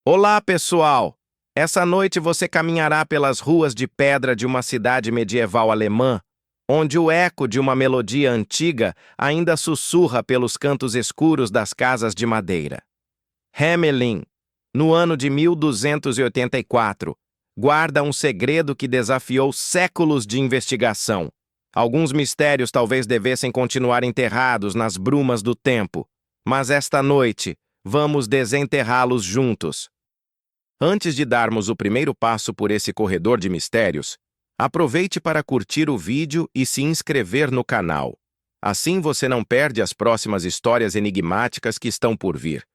Olá, pessoal! Essa noite você caminhará pelas ruas de pedra de uma cidade medieval alemã, onde o eco de uma melodia antiga ainda sussurra pelos cantos escuros das casas de madeira. Hamelin, no ano de 1284, guarda um segredo que desafiou séculos de investigação. Alguns mistérios talvez devessem continuar enterrados nas brumas do tempo, mas esta noite vamos desenterrá-los juntos. Antes de darmos o primeiro passo por esse corredor de mistérios, aproveite para curtir o vídeo e se inscrever no canal. Assim você não perde as próximas histórias enigmáticas que estão por vir.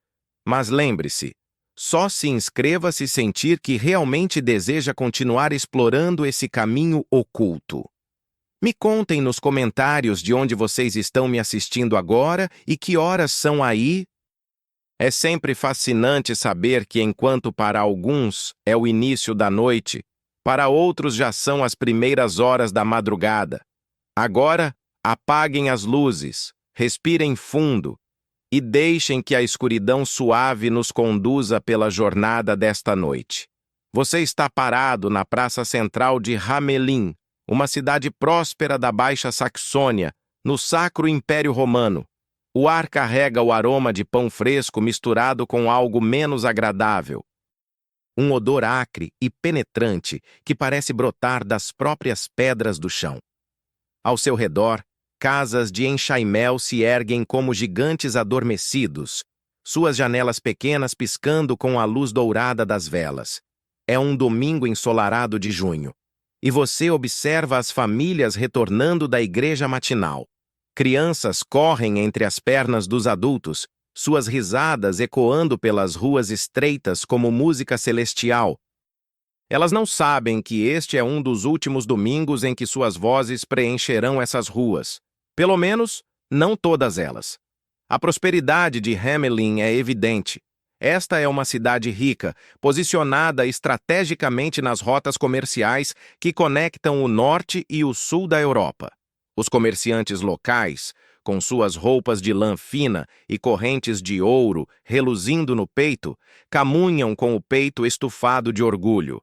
Mas lembre-se, só se inscreva se sentir que realmente deseja continuar explorando esse caminho oculto. Me contem nos comentários de onde vocês estão me assistindo agora e que horas são aí. É sempre fascinante saber que, enquanto para alguns é o início da noite, para outros já são as primeiras horas da madrugada. Agora, apaguem as luzes, respirem fundo e deixem que a escuridão suave nos conduza pela jornada desta noite. Você está parado na praça central de Hamelin, uma cidade próspera da Baixa Saxônia, no Sacro Império Romano. O ar carrega o aroma de pão fresco misturado com algo menos agradável. Um odor acre e penetrante que parece brotar das próprias pedras do chão. Ao seu redor, casas de enxaimel se erguem como gigantes adormecidos, suas janelas pequenas piscando com a luz dourada das velas. É um domingo ensolarado de junho, e você observa as famílias retornando da igreja matinal. Crianças correm entre as pernas dos adultos, suas risadas ecoando pelas ruas estreitas como música celestial. Elas não sabem que este é um dos últimos domingos em que suas vozes preencherão essas ruas. Pelo menos, não todas elas. A prosperidade de Hamelin é evidente. Esta é uma cidade rica, posicionada estrategicamente nas rotas comerciais que conectam o norte e o sul da Europa. Os comerciantes locais, com suas roupas de lã fina e correntes de ouro reluzindo no peito, camunham com o peito estufado de orgulho.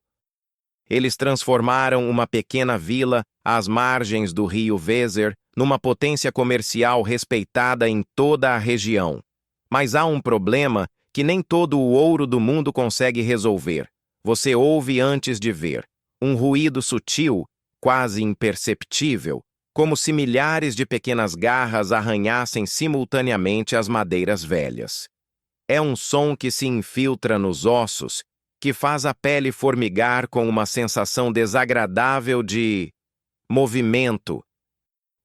Eles transformaram uma pequena vila às margens do rio Weser numa potência comercial respeitada em toda a região. Mas há um problema que nem todo o ouro do mundo consegue resolver. Você ouve antes de ver. Um ruído sutil, quase imperceptível, como se milhares de pequenas garras arranhassem simultaneamente as madeiras velhas. É um som que se infiltra nos ossos, que faz a pele formigar com uma sensação desagradável de movimento.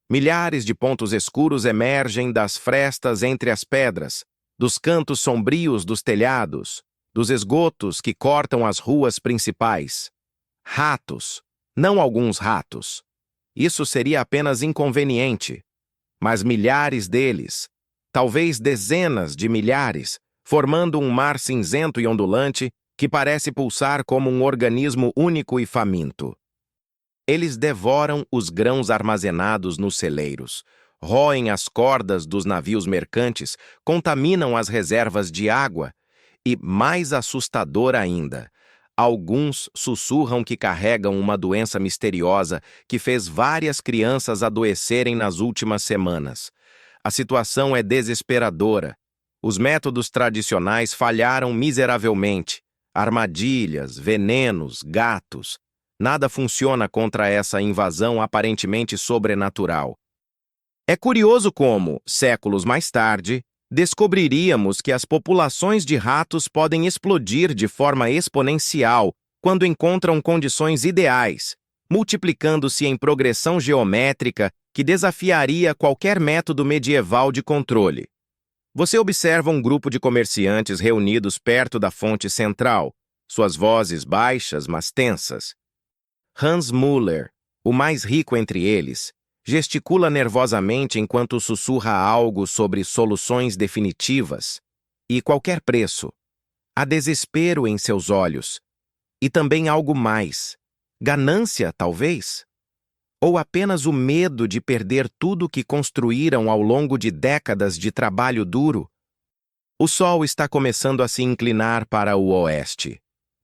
Milhares de pontos escuros emergem das frestas entre as pedras, dos cantos sombrios dos telhados, dos esgotos que cortam as ruas principais. Ratos, não alguns ratos. Isso seria apenas inconveniente, mas milhares deles, talvez dezenas de milhares, formando um mar cinzento e ondulante que parece pulsar como um organismo único e faminto. Eles devoram os grãos armazenados nos celeiros, roem as cordas dos navios mercantes, contaminam as reservas de água e, mais assustador ainda, alguns sussurram que carregam uma doença misteriosa que fez várias crianças adoecerem nas últimas semanas. A situação é desesperadora. Os métodos tradicionais falharam miseravelmente. Armadilhas, venenos, gatos. Nada funciona contra essa invasão aparentemente sobrenatural. É curioso como, séculos mais tarde, descobriríamos que as populações de ratos podem explodir de forma exponencial quando encontram condições ideais, multiplicando-se em progressão geométrica que desafiaria qualquer método medieval de controle. Você observa um grupo de comerciantes reunidos perto da fonte central, suas vozes baixas, mas tensas. Hans Müller, o mais rico entre eles, gesticula nervosamente enquanto sussurra algo sobre soluções definitivas e qualquer preço. Há desespero em seus olhos. E também algo mais. Ganância, talvez? Ou apenas o medo de perder tudo que construíram ao longo de décadas de trabalho duro? O sol está começando a se inclinar para o oeste,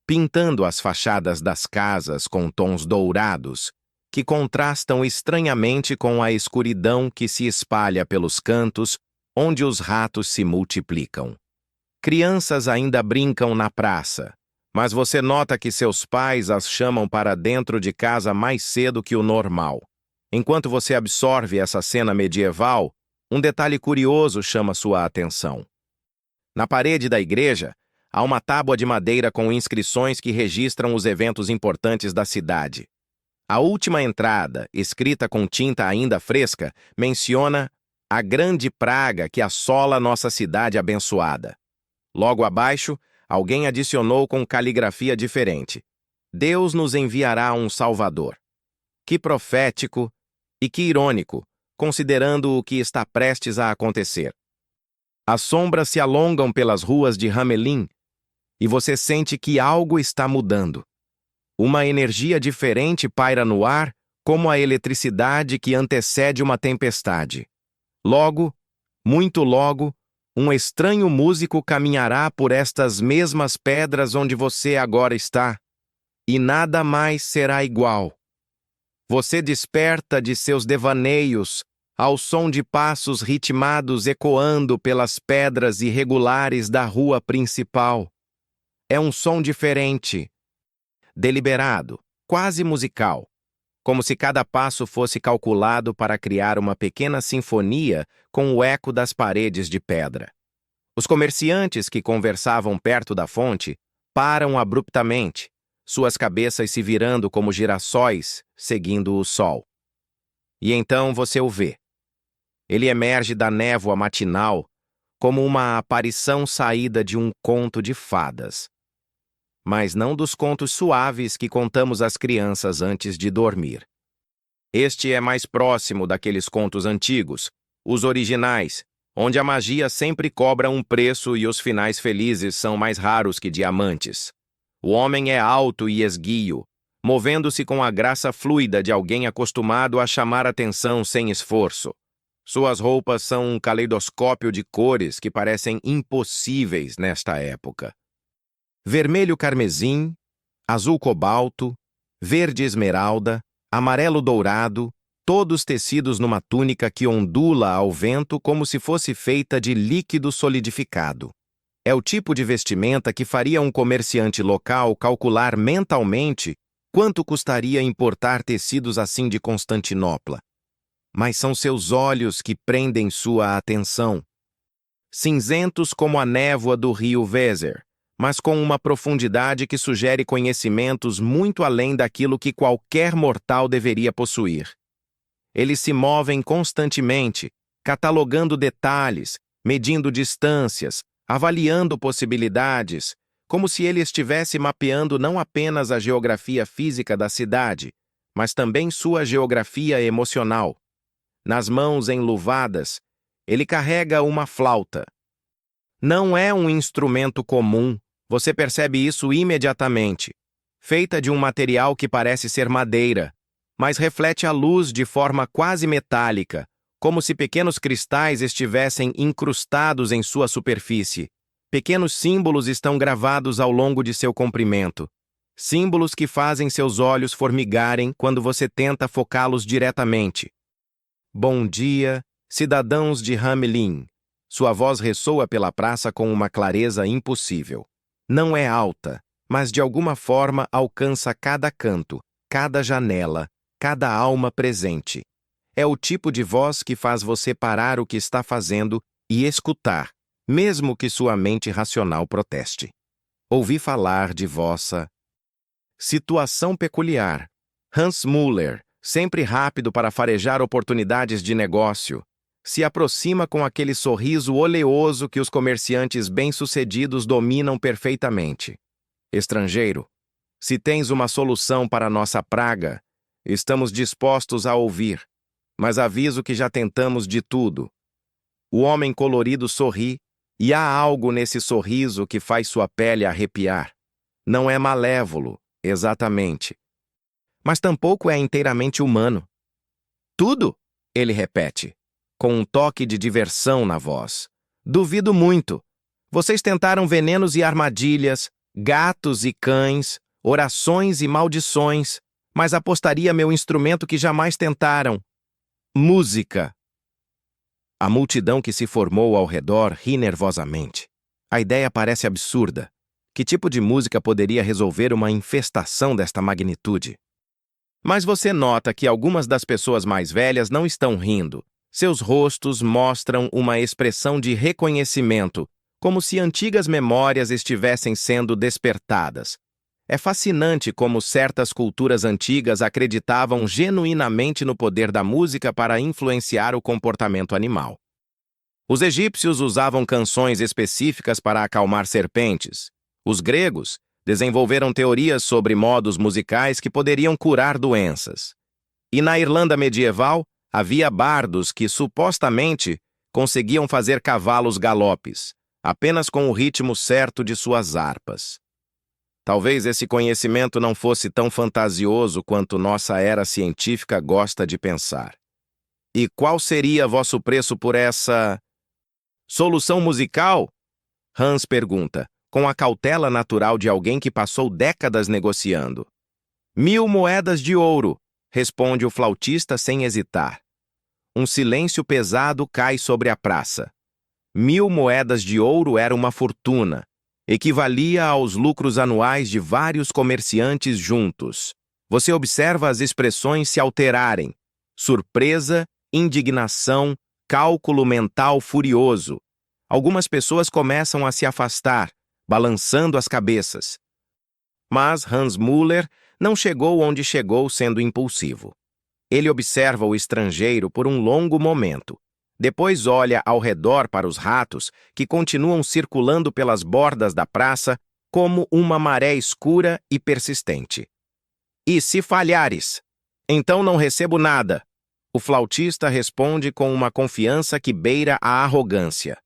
pintando as fachadas das casas com tons dourados, que contrastam estranhamente com a escuridão que se espalha pelos cantos, onde os ratos se multiplicam. Crianças ainda brincam na praça, mas você nota que seus pais as chamam para dentro de casa mais cedo que o normal. Enquanto você absorve essa cena medieval, um detalhe curioso chama sua atenção. Na parede da igreja, há uma tábua de madeira com inscrições que registram os eventos importantes da cidade. A última entrada, escrita com tinta ainda fresca, menciona a grande praga que assola nossa cidade abençoada. Logo abaixo, alguém adicionou com caligrafia diferente: Deus nos enviará um Salvador. Que profético e que irônico, considerando o que está prestes a acontecer. As sombras se alongam pelas ruas de Hamelin e você sente que algo está mudando. Uma energia diferente paira no ar, como a eletricidade que antecede uma tempestade. Logo, muito logo, um estranho músico caminhará por estas mesmas pedras onde você agora está, e nada mais será igual. Você desperta de seus devaneios ao som de passos ritmados ecoando pelas pedras irregulares da rua principal. É um som diferente, deliberado, quase musical, como se cada passo fosse calculado para criar uma pequena sinfonia com o eco das paredes de pedra. Os comerciantes que conversavam perto da fonte param abruptamente, suas cabeças se virando como girassóis, seguindo o sol. E então você o vê. Ele emerge da névoa matinal como uma aparição saída de um conto de fadas. Mas não dos contos suaves que contamos às crianças antes de dormir. Este é mais próximo daqueles contos antigos, os originais, onde a magia sempre cobra um preço e os finais felizes são mais raros que diamantes. O homem é alto e esguio, movendo-se com a graça fluida de alguém acostumado a chamar atenção sem esforço. Suas roupas são um caleidoscópio de cores que parecem impossíveis nesta época. Vermelho carmesim, azul cobalto, verde esmeralda, amarelo dourado, todos tecidos numa túnica que ondula ao vento como se fosse feita de líquido solidificado. É o tipo de vestimenta que faria um comerciante local calcular mentalmente quanto custaria importar tecidos assim de Constantinopla. Mas são seus olhos que prendem sua atenção. Cinzentos como a névoa do rio Weser, mas com uma profundidade que sugere conhecimentos muito além daquilo que qualquer mortal deveria possuir. Eles se movem constantemente, catalogando detalhes, medindo distâncias, avaliando possibilidades, como se ele estivesse mapeando não apenas a geografia física da cidade, mas também sua geografia emocional. Nas mãos enluvadas, ele carrega uma flauta. Não é um instrumento comum, você percebe isso imediatamente. Feita de um material que parece ser madeira, mas reflete a luz de forma quase metálica, como se pequenos cristais estivessem incrustados em sua superfície. Pequenos símbolos estão gravados ao longo de seu comprimento. Símbolos que fazem seus olhos formigarem quando você tenta focá-los diretamente. Bom dia, cidadãos de Hamelin. Sua voz ressoa pela praça com uma clareza impossível. Não é alta, mas de alguma forma alcança cada canto, cada janela, cada alma presente. É o tipo de voz que faz você parar o que está fazendo e escutar, mesmo que sua mente racional proteste. Ouvi falar de vossa situação peculiar. Hans Müller, sempre rápido para farejar oportunidades de negócio, se aproxima com aquele sorriso oleoso que os comerciantes bem-sucedidos dominam perfeitamente. Estrangeiro, se tens uma solução para nossa praga, estamos dispostos a ouvir, mas aviso que já tentamos de tudo. O homem colorido sorri, e há algo nesse sorriso que faz sua pele arrepiar. Não é malévolo, exatamente, mas tampouco é inteiramente humano. Tudo, ele repete, com um toque de diversão na voz. Duvido muito. Vocês tentaram venenos e armadilhas, gatos e cães, orações e maldições, mas apostaria meu instrumento que jamais tentaram: música. A multidão que se formou ao redor ri nervosamente. A ideia parece absurda. Que tipo de música poderia resolver uma infestação desta magnitude? Mas você nota que algumas das pessoas mais velhas não estão rindo. Seus rostos mostram uma expressão de reconhecimento, como se antigas memórias estivessem sendo despertadas. É fascinante como certas culturas antigas acreditavam genuinamente no poder da música para influenciar o comportamento animal. Os egípcios usavam canções específicas para acalmar serpentes. Os gregos desenvolveram teorias sobre modos musicais que poderiam curar doenças. E na Irlanda medieval, havia bardos que supostamente conseguiam fazer cavalos galopes, apenas com o ritmo certo de suas harpas. Talvez esse conhecimento não fosse tão fantasioso quanto nossa era científica gosta de pensar. E qual seria vosso preço por essa solução musical? Hans pergunta, com a cautela natural de alguém que passou décadas negociando. 1000 moedas de ouro, responde o flautista sem hesitar. Um silêncio pesado cai sobre a praça. 1000 moedas de ouro era uma fortuna. Equivalia aos lucros anuais de vários comerciantes juntos. Você observa as expressões se alterarem. Surpresa, indignação, cálculo mental furioso. Algumas pessoas começam a se afastar, balançando as cabeças. Mas Hans Müller não chegou onde chegou sendo impulsivo. Ele observa o estrangeiro por um longo momento. Depois olha ao redor para os ratos que continuam circulando pelas bordas da praça como uma maré escura e persistente. E se falhares? Então não recebo nada. O flautista responde com uma confiança que beira a arrogância.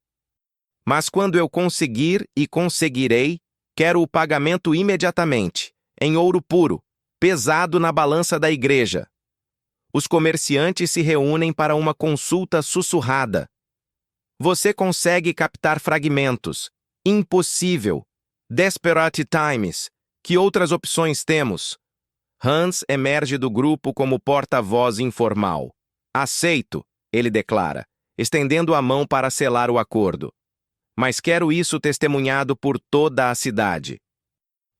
Mas quando eu conseguir e conseguirei, quero o pagamento imediatamente, em ouro puro, pesado na balança da igreja. Os comerciantes se reúnem para uma consulta sussurrada. Você consegue captar fragmentos. Impossível. Desperate times. Que outras opções temos? Hans emerge do grupo como porta-voz informal. Aceito, ele declara, estendendo a mão para selar o acordo. Mas quero isso testemunhado por toda a cidade.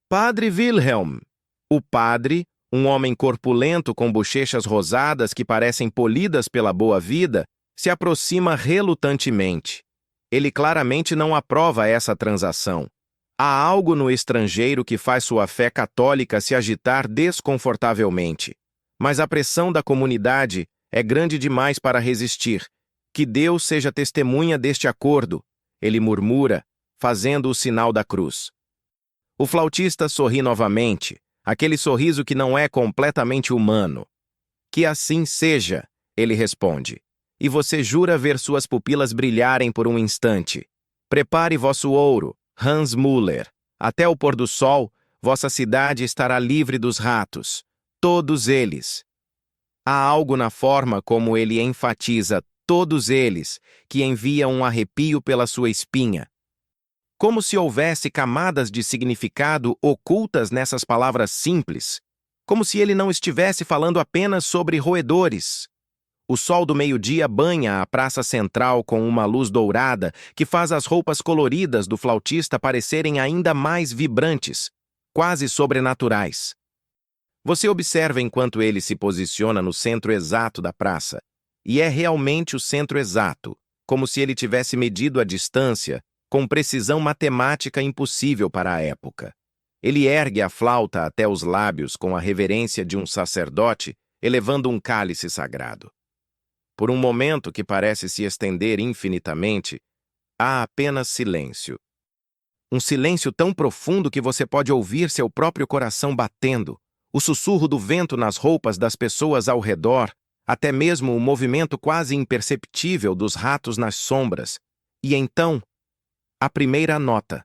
Padre Wilhelm. O padre, um homem corpulento com bochechas rosadas que parecem polidas pela boa vida, se aproxima relutantemente. Ele claramente não aprova essa transação. Há algo no estrangeiro que faz sua fé católica se agitar desconfortavelmente. Mas a pressão da comunidade é grande demais para resistir. Que Deus seja testemunha deste acordo, ele murmura, fazendo o sinal da cruz. O flautista sorri novamente, aquele sorriso que não é completamente humano. Que assim seja, ele responde. E você jura ver suas pupilas brilharem por um instante. Prepare vosso ouro, Hans Müller. Até o pôr do sol, vossa cidade estará livre dos ratos. Todos eles. Há algo na forma como ele enfatiza todos eles, que envia um arrepio pela sua espinha. Como se houvesse camadas de significado ocultas nessas palavras simples. Como se ele não estivesse falando apenas sobre roedores. O sol do meio-dia banha a praça central com uma luz dourada que faz as roupas coloridas do flautista parecerem ainda mais vibrantes, quase sobrenaturais. Você observa enquanto ele se posiciona no centro exato da praça, e é realmente o centro exato, como se ele tivesse medido a distância com precisão matemática impossível para a época. Ele ergue a flauta até os lábios com a reverência de um sacerdote, elevando um cálice sagrado. Por um momento que parece se estender infinitamente, há apenas silêncio. Um silêncio tão profundo que você pode ouvir seu próprio coração batendo, o sussurro do vento nas roupas das pessoas ao redor, até mesmo o movimento quase imperceptível dos ratos nas sombras. E então, a primeira nota.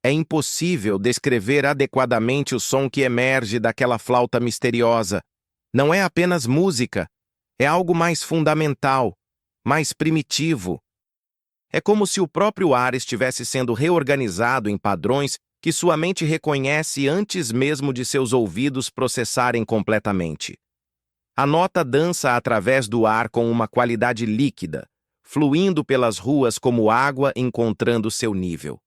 É impossível descrever adequadamente o som que emerge daquela flauta misteriosa. Não é apenas música, é algo mais fundamental, mais primitivo. É como se o próprio ar estivesse sendo reorganizado em padrões que sua mente reconhece antes mesmo de seus ouvidos processarem completamente. A nota dança através do ar com uma qualidade líquida, fluindo pelas ruas como água encontrando seu nível.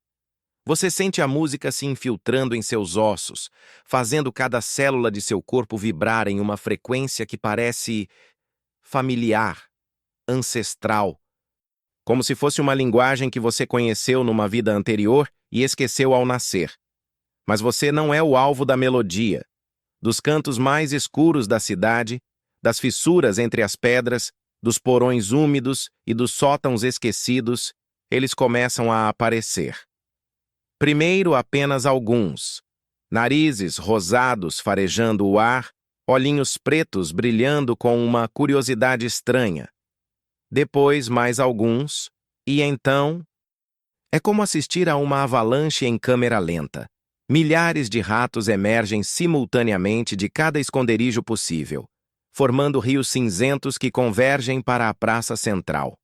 Você sente a música se infiltrando em seus ossos, fazendo cada célula de seu corpo vibrar em uma frequência que parece familiar, ancestral, como se fosse uma linguagem que você conheceu numa vida anterior e esqueceu ao nascer. Mas você não é o alvo da melodia. Dos cantos mais escuros da cidade, das fissuras entre as pedras, dos porões úmidos e dos sótãos esquecidos, eles começam a aparecer. Primeiro apenas alguns. Narizes rosados farejando o ar, olhinhos pretos brilhando com uma curiosidade estranha. Depois mais alguns, e então... É como assistir a uma avalanche em câmera lenta. Milhares de ratos emergem simultaneamente de cada esconderijo possível, formando rios cinzentos que convergem para a praça central.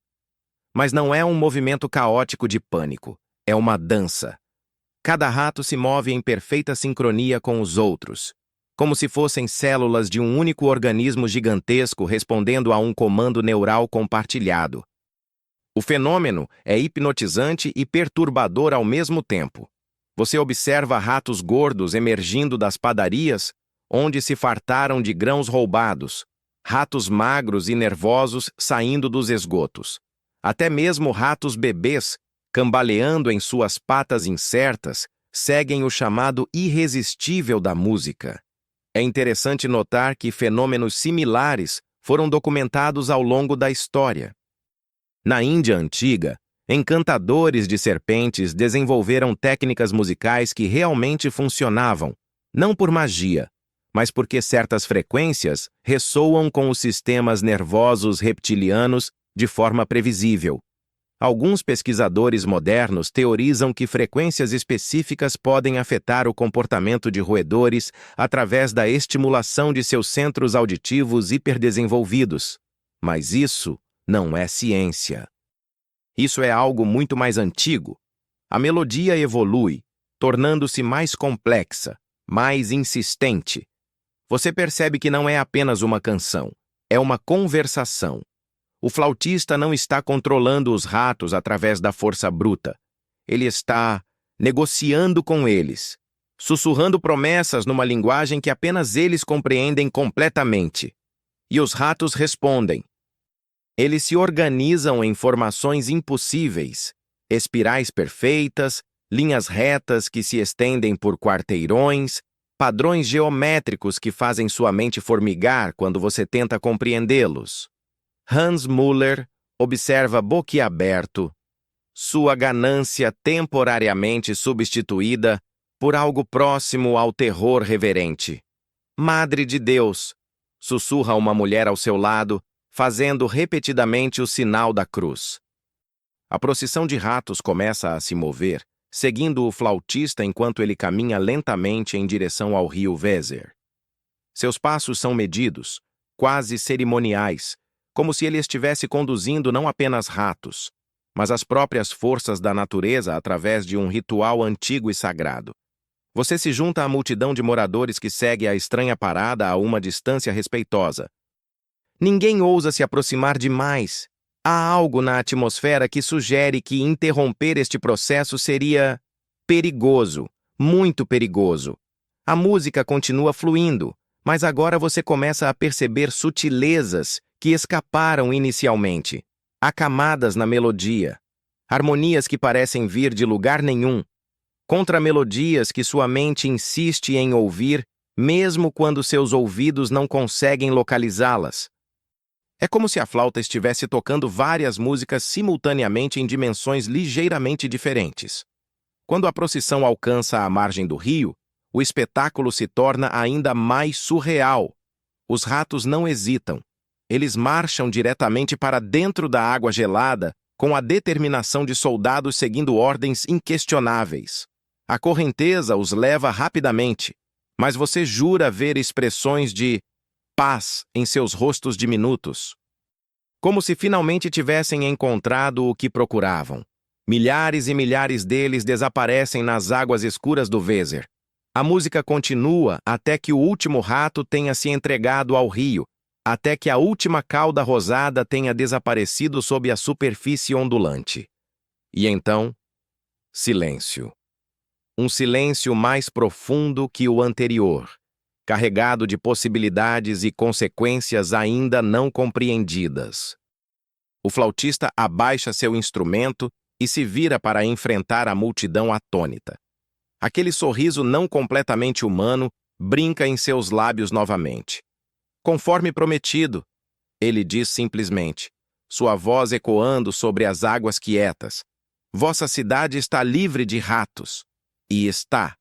Mas não é um movimento caótico de pânico, é uma dança. Cada rato se move em perfeita sincronia com os outros, como se fossem células de um único organismo gigantesco respondendo a um comando neural compartilhado. O fenômeno é hipnotizante e perturbador ao mesmo tempo. Você observa ratos gordos emergindo das padarias, onde se fartaram de grãos roubados, ratos magros e nervosos saindo dos esgotos. Até mesmo ratos bebês, cambaleando em suas patas incertas, seguem o chamado irresistível da música. É interessante notar que fenômenos similares foram documentados ao longo da história. Na Índia antiga, encantadores de serpentes desenvolveram técnicas musicais que realmente funcionavam, não por magia, mas porque certas frequências ressoam com os sistemas nervosos reptilianos de forma previsível. Alguns pesquisadores modernos teorizam que frequências específicas podem afetar o comportamento de roedores através da estimulação de seus centros auditivos hiperdesenvolvidos. Mas isso não é ciência. Isso é algo muito mais antigo. A melodia evolui, tornando-se mais complexa, mais insistente. Você percebe que não é apenas uma canção, é uma conversação. O flautista não está controlando os ratos através da força bruta. Ele está negociando com eles, sussurrando promessas numa linguagem que apenas eles compreendem completamente. E os ratos respondem. Eles se organizam em formações impossíveis, espirais perfeitas, linhas retas que se estendem por quarteirões, padrões geométricos que fazem sua mente formigar quando você tenta compreendê-los. Hans Müller observa boquiaberto, sua ganância temporariamente substituída por algo próximo ao terror reverente. Madre de Deus, sussurra uma mulher ao seu lado, fazendo repetidamente o sinal da cruz. A procissão de ratos começa a se mover, seguindo o flautista enquanto ele caminha lentamente em direção ao rio Weser. Seus passos são medidos, quase cerimoniais, como se ele estivesse conduzindo não apenas ratos, mas as próprias forças da natureza através de um ritual antigo e sagrado. Você se junta à multidão de moradores que segue a estranha parada a uma distância respeitosa. Ninguém ousa se aproximar demais. Há algo na atmosfera que sugere que interromper este processo seria perigoso, muito perigoso. A música continua fluindo, mas agora você começa a perceber sutilezas que escaparam inicialmente. Há camadas na melodia, harmonias que parecem vir de lugar nenhum, contramelodias que sua mente insiste em ouvir, mesmo quando seus ouvidos não conseguem localizá-las. É como se a flauta estivesse tocando várias músicas simultaneamente em dimensões ligeiramente diferentes. Quando a procissão alcança a margem do rio, o espetáculo se torna ainda mais surreal. Os ratos não hesitam. Eles marcham diretamente para dentro da água gelada com a determinação de soldados seguindo ordens inquestionáveis. A correnteza os leva rapidamente, mas você jura ver expressões de paz em seus rostos diminutos. Como se finalmente tivessem encontrado o que procuravam. Milhares e milhares deles desaparecem nas águas escuras do Weser. A música continua até que o último rato tenha se entregado ao rio, até que a última cauda rosada tenha desaparecido sob a superfície ondulante. E então, silêncio. Um silêncio mais profundo que o anterior, carregado de possibilidades e consequências ainda não compreendidas. O flautista abaixa seu instrumento e se vira para enfrentar a multidão atônita. Aquele sorriso não completamente humano brinca em seus lábios novamente. Conforme prometido, ele diz simplesmente, sua voz ecoando sobre as águas quietas. Vossa cidade está livre de ratos. E está.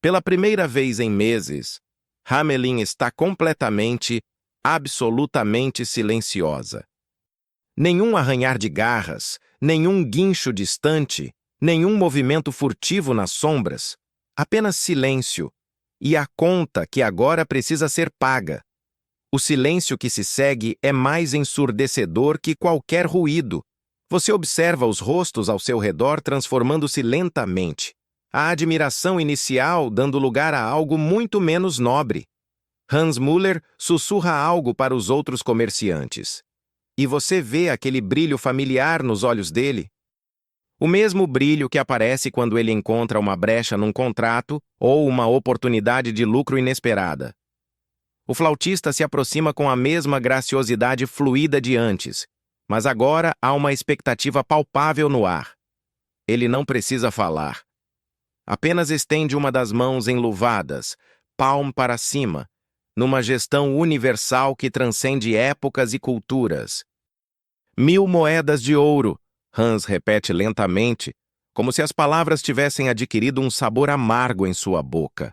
Pela primeira vez em meses, Hamelin está completamente, absolutamente silenciosa. Nenhum arranhar de garras, nenhum guincho distante, nenhum movimento furtivo nas sombras, apenas silêncio, e a conta que agora precisa ser paga. O silêncio que se segue é mais ensurdecedor que qualquer ruído. Você observa os rostos ao seu redor transformando-se lentamente. A admiração inicial dando lugar a algo muito menos nobre. Hans Müller sussurra algo para os outros comerciantes. E você vê aquele brilho familiar nos olhos dele. O mesmo brilho que aparece quando ele encontra uma brecha num contrato ou uma oportunidade de lucro inesperada. O flautista se aproxima com a mesma graciosidade fluida de antes, mas agora há uma expectativa palpável no ar. Ele não precisa falar. Apenas estende uma das mãos enluvadas, palmo para cima, numa gestão universal que transcende épocas e culturas. 1000 moedas de ouro, Hans repete lentamente, como se as palavras tivessem adquirido um sabor amargo em sua boca.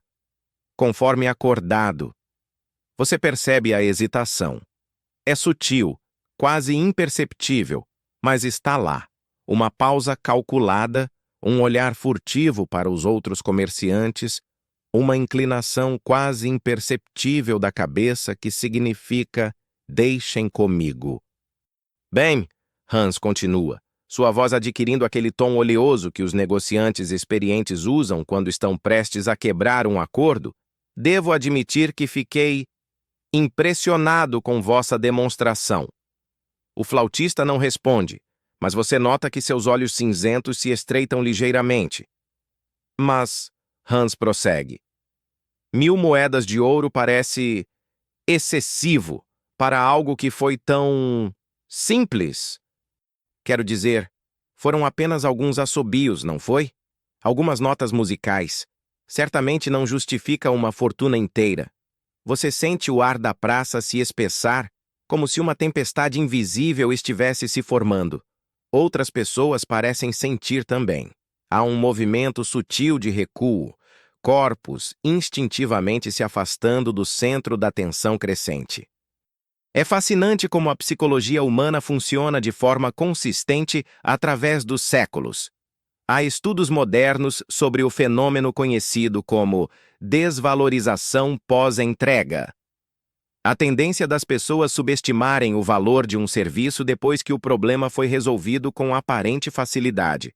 Conforme acordado, você percebe a hesitação. É sutil, quase imperceptível, mas está lá. Uma pausa calculada, um olhar furtivo para os outros comerciantes, uma inclinação quase imperceptível da cabeça que significa deixem comigo. Bem, Hans continua, sua voz adquirindo aquele tom oleoso que os negociantes experientes usam quando estão prestes a quebrar um acordo, devo admitir que fiquei impressionado com vossa demonstração. O flautista não responde, mas você nota que seus olhos cinzentos se estreitam ligeiramente. Mas, Hans prossegue, 1000 moedas de ouro parece excessivo para algo que foi tão simples. Quero dizer, foram apenas alguns assobios, não foi? Algumas notas musicais. Certamente não justifica uma fortuna inteira. Você sente o ar da praça se espessar, como se uma tempestade invisível estivesse se formando. Outras pessoas parecem sentir também. Há um movimento sutil de recuo, corpos instintivamente se afastando do centro da tensão crescente. É fascinante como a psicologia humana funciona de forma consistente através dos séculos. Há estudos modernos sobre o fenômeno conhecido como desvalorização pós-entrega. A tendência das pessoas subestimarem o valor de um serviço depois que o problema foi resolvido com aparente facilidade.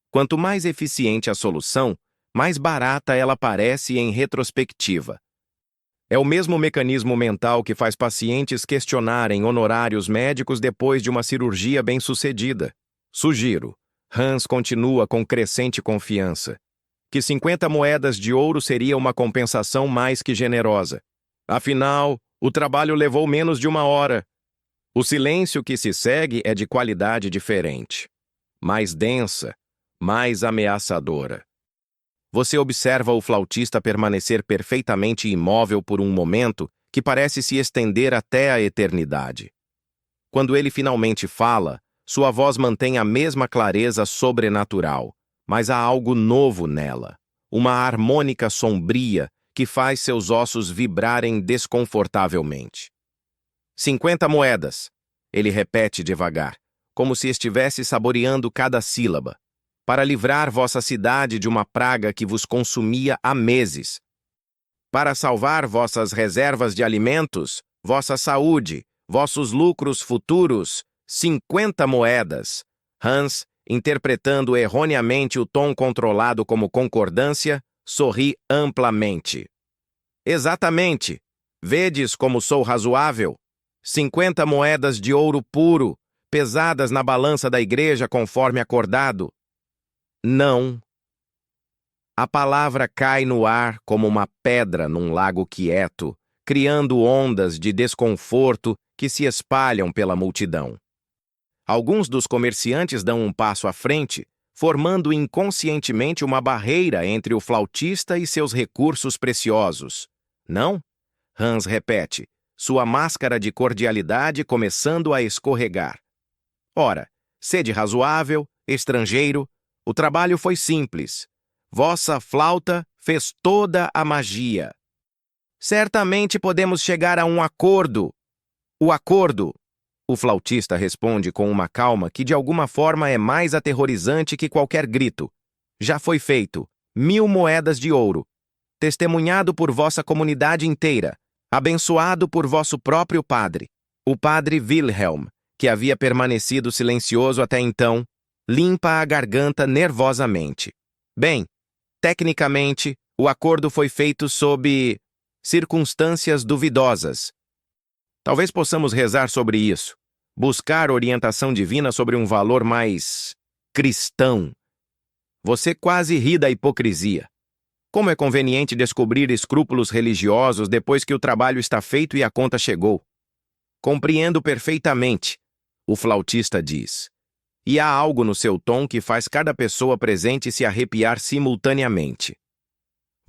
Quanto mais eficiente a solução, mais barata ela parece em retrospectiva. É o mesmo mecanismo mental que faz pacientes questionarem honorários médicos depois de uma cirurgia bem-sucedida. Sugiro, Hans continua com crescente confiança, que 50 moedas de ouro seria uma compensação mais que generosa. Afinal, o trabalho levou menos de 1 hora. O silêncio que se segue é de qualidade diferente, mais densa, mais ameaçadora. Você observa o flautista permanecer perfeitamente imóvel por um momento que parece se estender até a eternidade. Quando ele finalmente fala, sua voz mantém a mesma clareza sobrenatural, mas há algo novo nela, uma harmônica sombria que faz seus ossos vibrarem desconfortavelmente. 50 moedas, ele repete devagar, como se estivesse saboreando cada sílaba, para livrar vossa cidade de uma praga que vos consumia há meses, para salvar vossas reservas de alimentos, vossa saúde, vossos lucros futuros, 50 moedas. Hans interpretando erroneamente o tom controlado como concordância, sorri amplamente. Exatamente. Vedes como sou razoável? 50 moedas de ouro puro, pesadas na balança da igreja conforme acordado. Não. A palavra cai no ar como uma pedra num lago quieto, criando ondas de desconforto que se espalham pela multidão. Alguns dos comerciantes dão um passo à frente, formando inconscientemente uma barreira entre o flautista e seus recursos preciosos. Não? Hans repete, sua máscara de cordialidade começando a escorregar. Ora, sede razoável, estrangeiro, o trabalho foi simples. Vossa flauta fez toda a magia. Certamente podemos chegar a um acordo. O acordo, o flautista responde com uma calma que de alguma forma é mais aterrorizante que qualquer grito. Já foi feito. 1000 moedas de ouro. Testemunhado por vossa comunidade inteira. Abençoado por vosso próprio padre. O padre Wilhelm, que havia permanecido silencioso até então, limpa a garganta nervosamente. Bem, tecnicamente, o acordo foi feito sob circunstâncias duvidosas. Talvez possamos rezar sobre isso, buscar orientação divina sobre um valor mais cristão. Você quase ri da hipocrisia. Como é conveniente descobrir escrúpulos religiosos depois que o trabalho está feito e a conta chegou. Compreendo perfeitamente, o flautista diz. E há algo no seu tom que faz cada pessoa presente se arrepiar simultaneamente.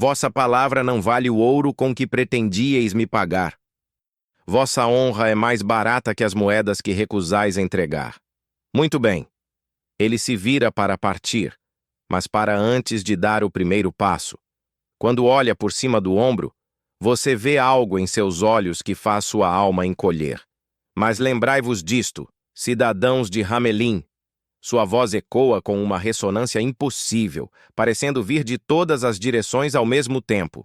Vossa palavra não vale o ouro com que pretendíeis me pagar. Vossa honra é mais barata que as moedas que recusais entregar. Muito bem. Ele se vira para partir, mas para antes de dar o primeiro passo. Quando olha por cima do ombro, você vê algo em seus olhos que faz sua alma encolher. Mas lembrai-vos disto, cidadãos de Hamelin. Sua voz ecoa com uma ressonância impossível, parecendo vir de todas as direções ao mesmo tempo.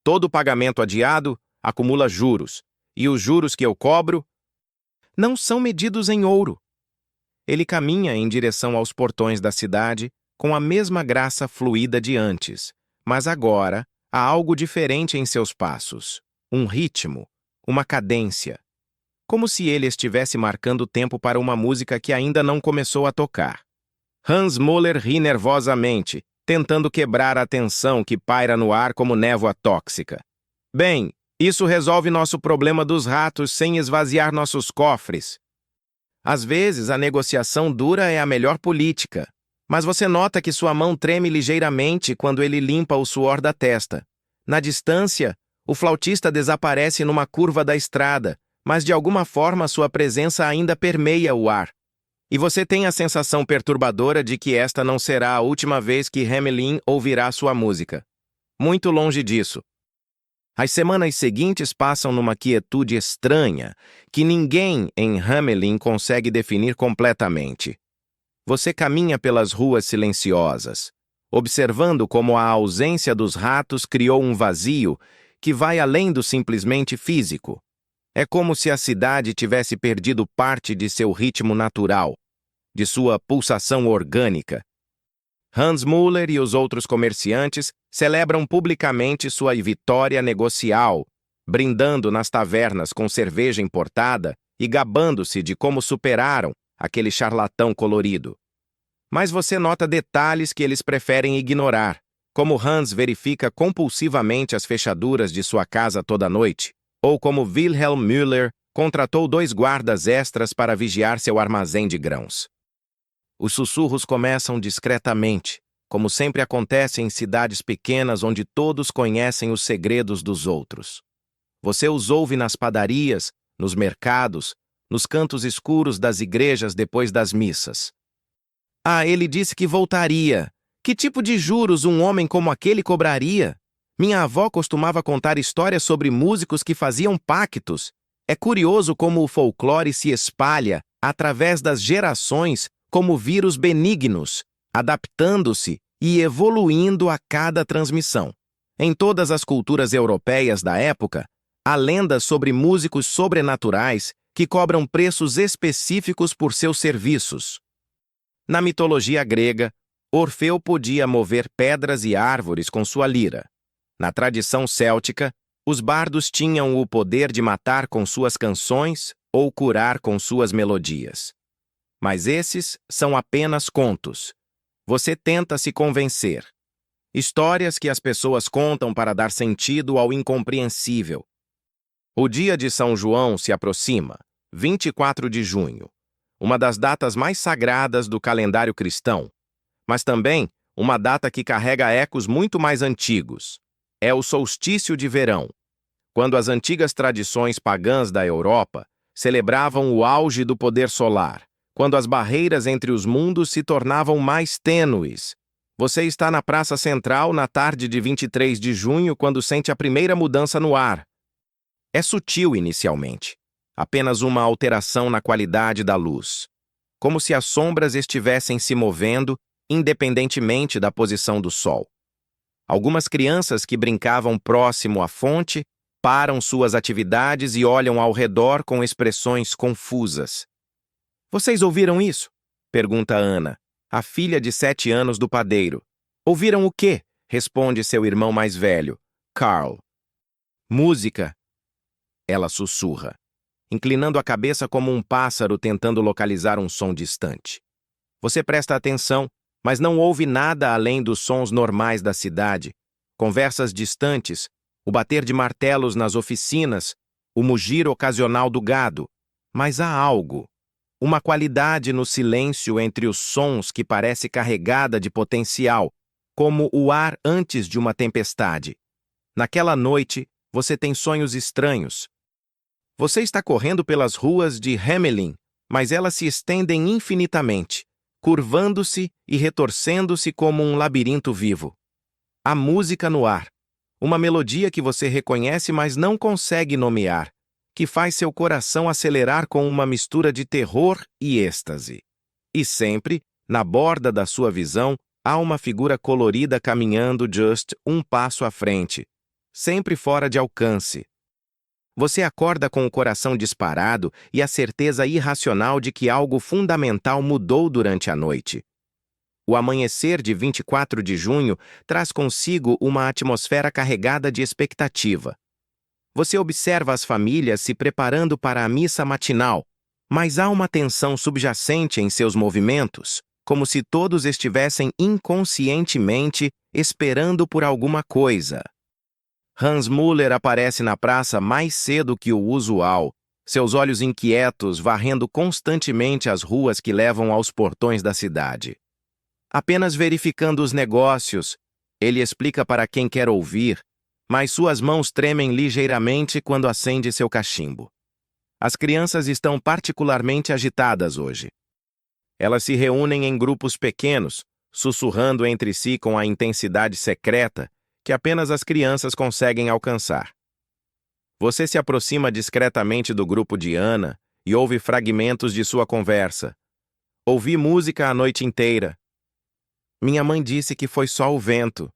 Todo pagamento adiado acumula juros, e os juros que eu cobro não são medidos em ouro. Ele caminha em direção aos portões da cidade com a mesma graça fluida de antes, mas agora há algo diferente em seus passos, um ritmo, uma cadência. Como se ele estivesse marcando o tempo para uma música que ainda não começou a tocar. Hans Müller ri nervosamente, tentando quebrar a tensão que paira no ar como névoa tóxica. Bem, isso resolve nosso problema dos ratos sem esvaziar nossos cofres. Às vezes, a negociação dura é a melhor política, mas você nota que sua mão treme ligeiramente quando ele limpa o suor da testa. Na distância, o flautista desaparece numa curva da estrada, mas de alguma forma sua presença ainda permeia o ar. E você tem a sensação perturbadora de que esta não será a última vez que Hamelin ouvirá sua música. Muito longe disso. As semanas seguintes passam numa quietude estranha, que ninguém em Hamelin consegue definir completamente. Você caminha pelas ruas silenciosas, observando como a ausência dos ratos criou um vazio que vai além do simplesmente físico. É como se a cidade tivesse perdido parte de seu ritmo natural, de sua pulsação orgânica. Hans Müller e os outros comerciantes celebram publicamente sua vitória negocial, brindando nas tavernas com cerveja importada e gabando-se de como superaram aquele charlatão colorido. Mas você nota detalhes que eles preferem ignorar, como Hans verifica compulsivamente as fechaduras de sua casa toda noite, ou como Wilhelm Müller contratou 2 guardas extras para vigiar seu armazém de grãos. Os sussurros começam discretamente, como sempre acontece em cidades pequenas onde todos conhecem os segredos dos outros. Você os ouve nas padarias, nos mercados, nos cantos escuros das igrejas depois das missas. Ah, ele disse que voltaria. Que tipo de juros um homem como aquele cobraria? Minha avó costumava contar histórias sobre músicos que faziam pactos. É curioso como o folclore se espalha, através das gerações, como vírus benignos, adaptando-se e evoluindo a cada transmissão. Em todas as culturas europeias da época, há lendas sobre músicos sobrenaturais que cobram preços específicos por seus serviços. Na mitologia grega, Orfeu podia mover pedras e árvores com sua lira. Na tradição céltica, os bardos tinham o poder de matar com suas canções ou curar com suas melodias. Mas esses são apenas contos. Você tenta se convencer. Histórias que as pessoas contam para dar sentido ao incompreensível. O dia de São João se aproxima, 24 de junho, uma das datas mais sagradas do calendário cristão, mas também uma data que carrega ecos muito mais antigos. É o solstício de verão, quando as antigas tradições pagãs da Europa celebravam o auge do poder solar, quando as barreiras entre os mundos se tornavam mais tênues. Você está na Praça Central na tarde de 23 de junho quando sente a primeira mudança no ar. É sutil inicialmente, apenas uma alteração na qualidade da luz, como se as sombras estivessem se movendo independentemente da posição do sol. Algumas crianças que brincavam próximo à fonte param suas atividades e olham ao redor com expressões confusas. Vocês ouviram isso? Pergunta Ana, a filha de 7 anos do padeiro. Ouviram o quê? Responde seu irmão mais velho, Carl. Música. Ela sussurra, inclinando a cabeça como um pássaro tentando localizar um som distante. Você presta atenção, mas não ouve nada além dos sons normais da cidade, conversas distantes, o bater de martelos nas oficinas, o mugir ocasional do gado. Mas há algo, uma qualidade no silêncio entre os sons que parece carregada de potencial, como o ar antes de uma tempestade. Naquela noite, você tem sonhos estranhos. Você está correndo pelas ruas de Hamelin, mas elas se estendem infinitamente, curvando-se e retorcendo-se como um labirinto vivo. Há música no ar, uma melodia que você reconhece mas não consegue nomear, que faz seu coração acelerar com uma mistura de terror e êxtase. E sempre, na borda da sua visão, há uma figura colorida caminhando just um passo à frente, sempre fora de alcance. Você acorda com o coração disparado e a certeza irracional de que algo fundamental mudou durante a noite. O amanhecer de 24 de junho traz consigo uma atmosfera carregada de expectativa. Você observa as famílias se preparando para a missa matinal, mas há uma tensão subjacente em seus movimentos, como se todos estivessem inconscientemente esperando por alguma coisa. Hans Müller aparece na praça mais cedo que o usual, seus olhos inquietos varrendo constantemente as ruas que levam aos portões da cidade. Apenas verificando os negócios, ele explica para quem quer ouvir, mas suas mãos tremem ligeiramente quando acende seu cachimbo. As crianças estão particularmente agitadas hoje. Elas se reúnem em grupos pequenos, sussurrando entre si com a intensidade secreta que apenas as crianças conseguem alcançar. Você se aproxima discretamente do grupo de Ana e ouve fragmentos de sua conversa. Ouvi música a noite inteira. Minha mãe disse que foi só o vento.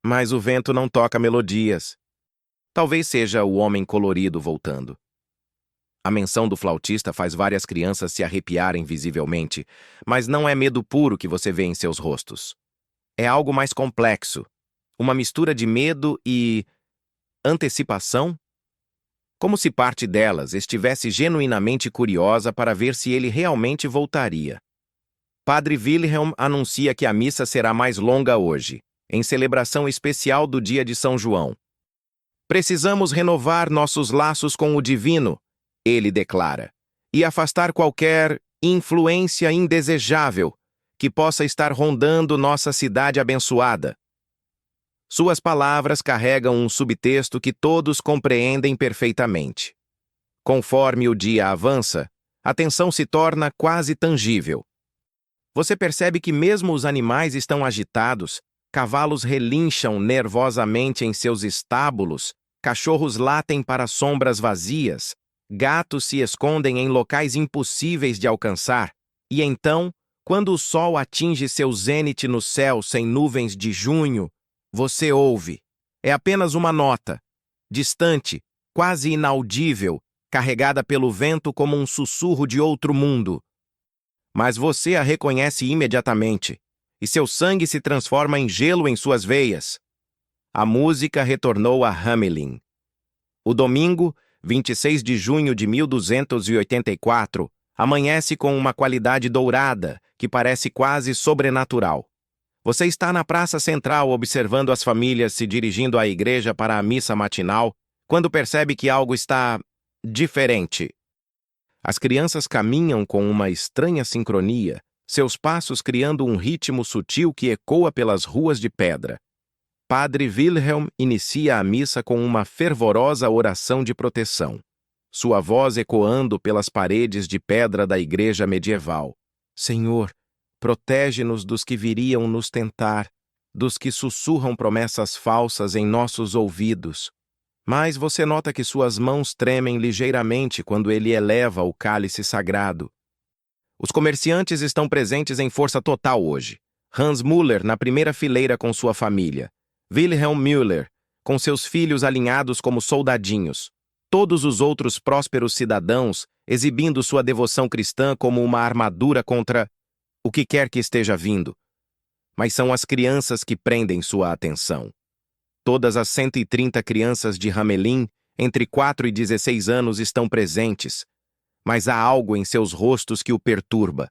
Mas o vento não toca melodias. Talvez seja o homem colorido voltando. A menção do flautista faz várias crianças se arrepiarem visivelmente, mas não é medo puro que você vê em seus rostos. É algo mais complexo. Uma mistura de medo e antecipação? Como se parte delas estivesse genuinamente curiosa para ver se ele realmente voltaria. Padre Wilhelm anuncia que a missa será mais longa hoje, em celebração especial do dia de São João. Precisamos renovar nossos laços com o divino, ele declara, e afastar qualquer influência indesejável que possa estar rondando nossa cidade abençoada. Suas palavras carregam um subtexto que todos compreendem perfeitamente. Conforme o dia avança, a tensão se torna quase tangível. Você percebe que mesmo os animais estão agitados, cavalos relincham nervosamente em seus estábulos, cachorros latem para sombras vazias, gatos se escondem em locais impossíveis de alcançar, e então, quando o sol atinge seu zênite no céu sem nuvens de junho, você ouve. É apenas uma nota, distante, quase inaudível, carregada pelo vento como um sussurro de outro mundo. mas você a reconhece imediatamente, e seu sangue se transforma em gelo em suas veias. A música retornou a Hamelin. O domingo, 26 de junho de 1284, amanhece com uma qualidade dourada que parece quase sobrenatural. Você está na praça central observando as famílias se dirigindo à igreja para a missa matinal, quando percebe que algo está diferente. As crianças caminham com uma estranha sincronia, seus passos criando um ritmo sutil que ecoa pelas ruas de pedra. Padre Wilhelm inicia a missa com uma fervorosa oração de proteção, sua voz ecoando pelas paredes de pedra da igreja medieval. Senhor, protege-nos dos que viriam nos tentar, dos que sussurram promessas falsas em nossos ouvidos. Mas você nota que suas mãos tremem ligeiramente quando ele eleva o cálice sagrado. Os comerciantes estão presentes em força total hoje. Hans Müller na primeira fileira com sua família. Wilhelm Müller, com seus filhos alinhados como soldadinhos. Todos os outros prósperos cidadãos exibindo sua devoção cristã como uma armadura contra o que quer que esteja vindo. Mas são as crianças que prendem sua atenção. Todas as 130 crianças de Hamelin, entre 4 e 16 anos, estão presentes, mas há algo em seus rostos que o perturba.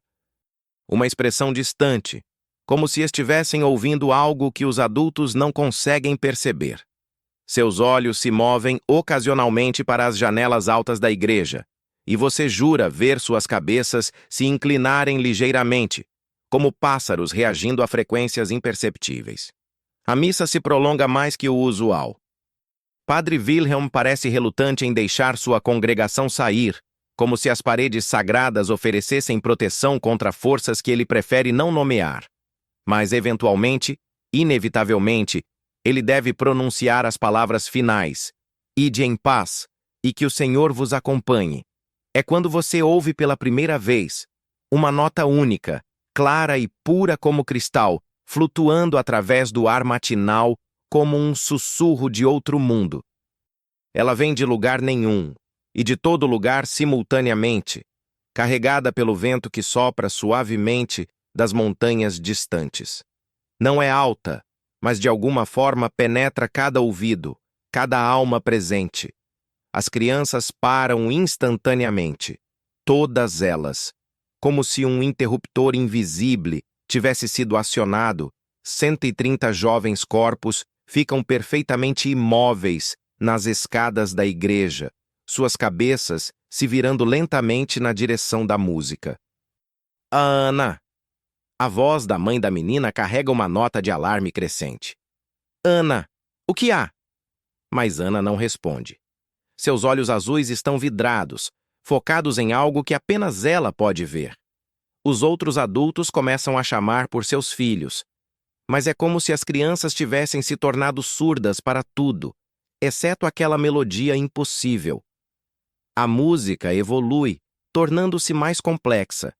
Uma expressão distante, como se estivessem ouvindo algo que os adultos não conseguem perceber. Seus olhos se movem ocasionalmente para as janelas altas da igreja, e você jura ver suas cabeças se inclinarem ligeiramente, como pássaros reagindo a frequências imperceptíveis. A missa se prolonga mais que o usual. Padre Wilhelm parece relutante em deixar sua congregação sair, como se as paredes sagradas oferecessem proteção contra forças que ele prefere não nomear. Mas, eventualmente, inevitavelmente, ele deve pronunciar as palavras finais: "Ide em paz, e que o Senhor vos acompanhe." É quando você ouve pela primeira vez uma nota única, clara e pura como cristal, flutuando através do ar matinal como um sussurro de outro mundo. Ela vem de lugar nenhum, e de todo lugar simultaneamente, carregada pelo vento que sopra suavemente das montanhas distantes. Não é alta, mas de alguma forma penetra cada ouvido, cada alma presente. As crianças param instantaneamente, todas elas, como se um interruptor invisível tivesse sido acionado. 130 jovens corpos ficam perfeitamente imóveis nas escadas da igreja, suas cabeças se virando lentamente na direção da música. Ana! A voz da mãe da menina carrega uma nota de alarme crescente. Ana! O que há? Mas Ana não responde. Seus olhos azuis estão vidrados, focados em algo que apenas ela pode ver. Os outros adultos começam a chamar por seus filhos, mas é como se as crianças tivessem se tornado surdas para tudo, exceto aquela melodia impossível. A música evolui, tornando-se mais complexa.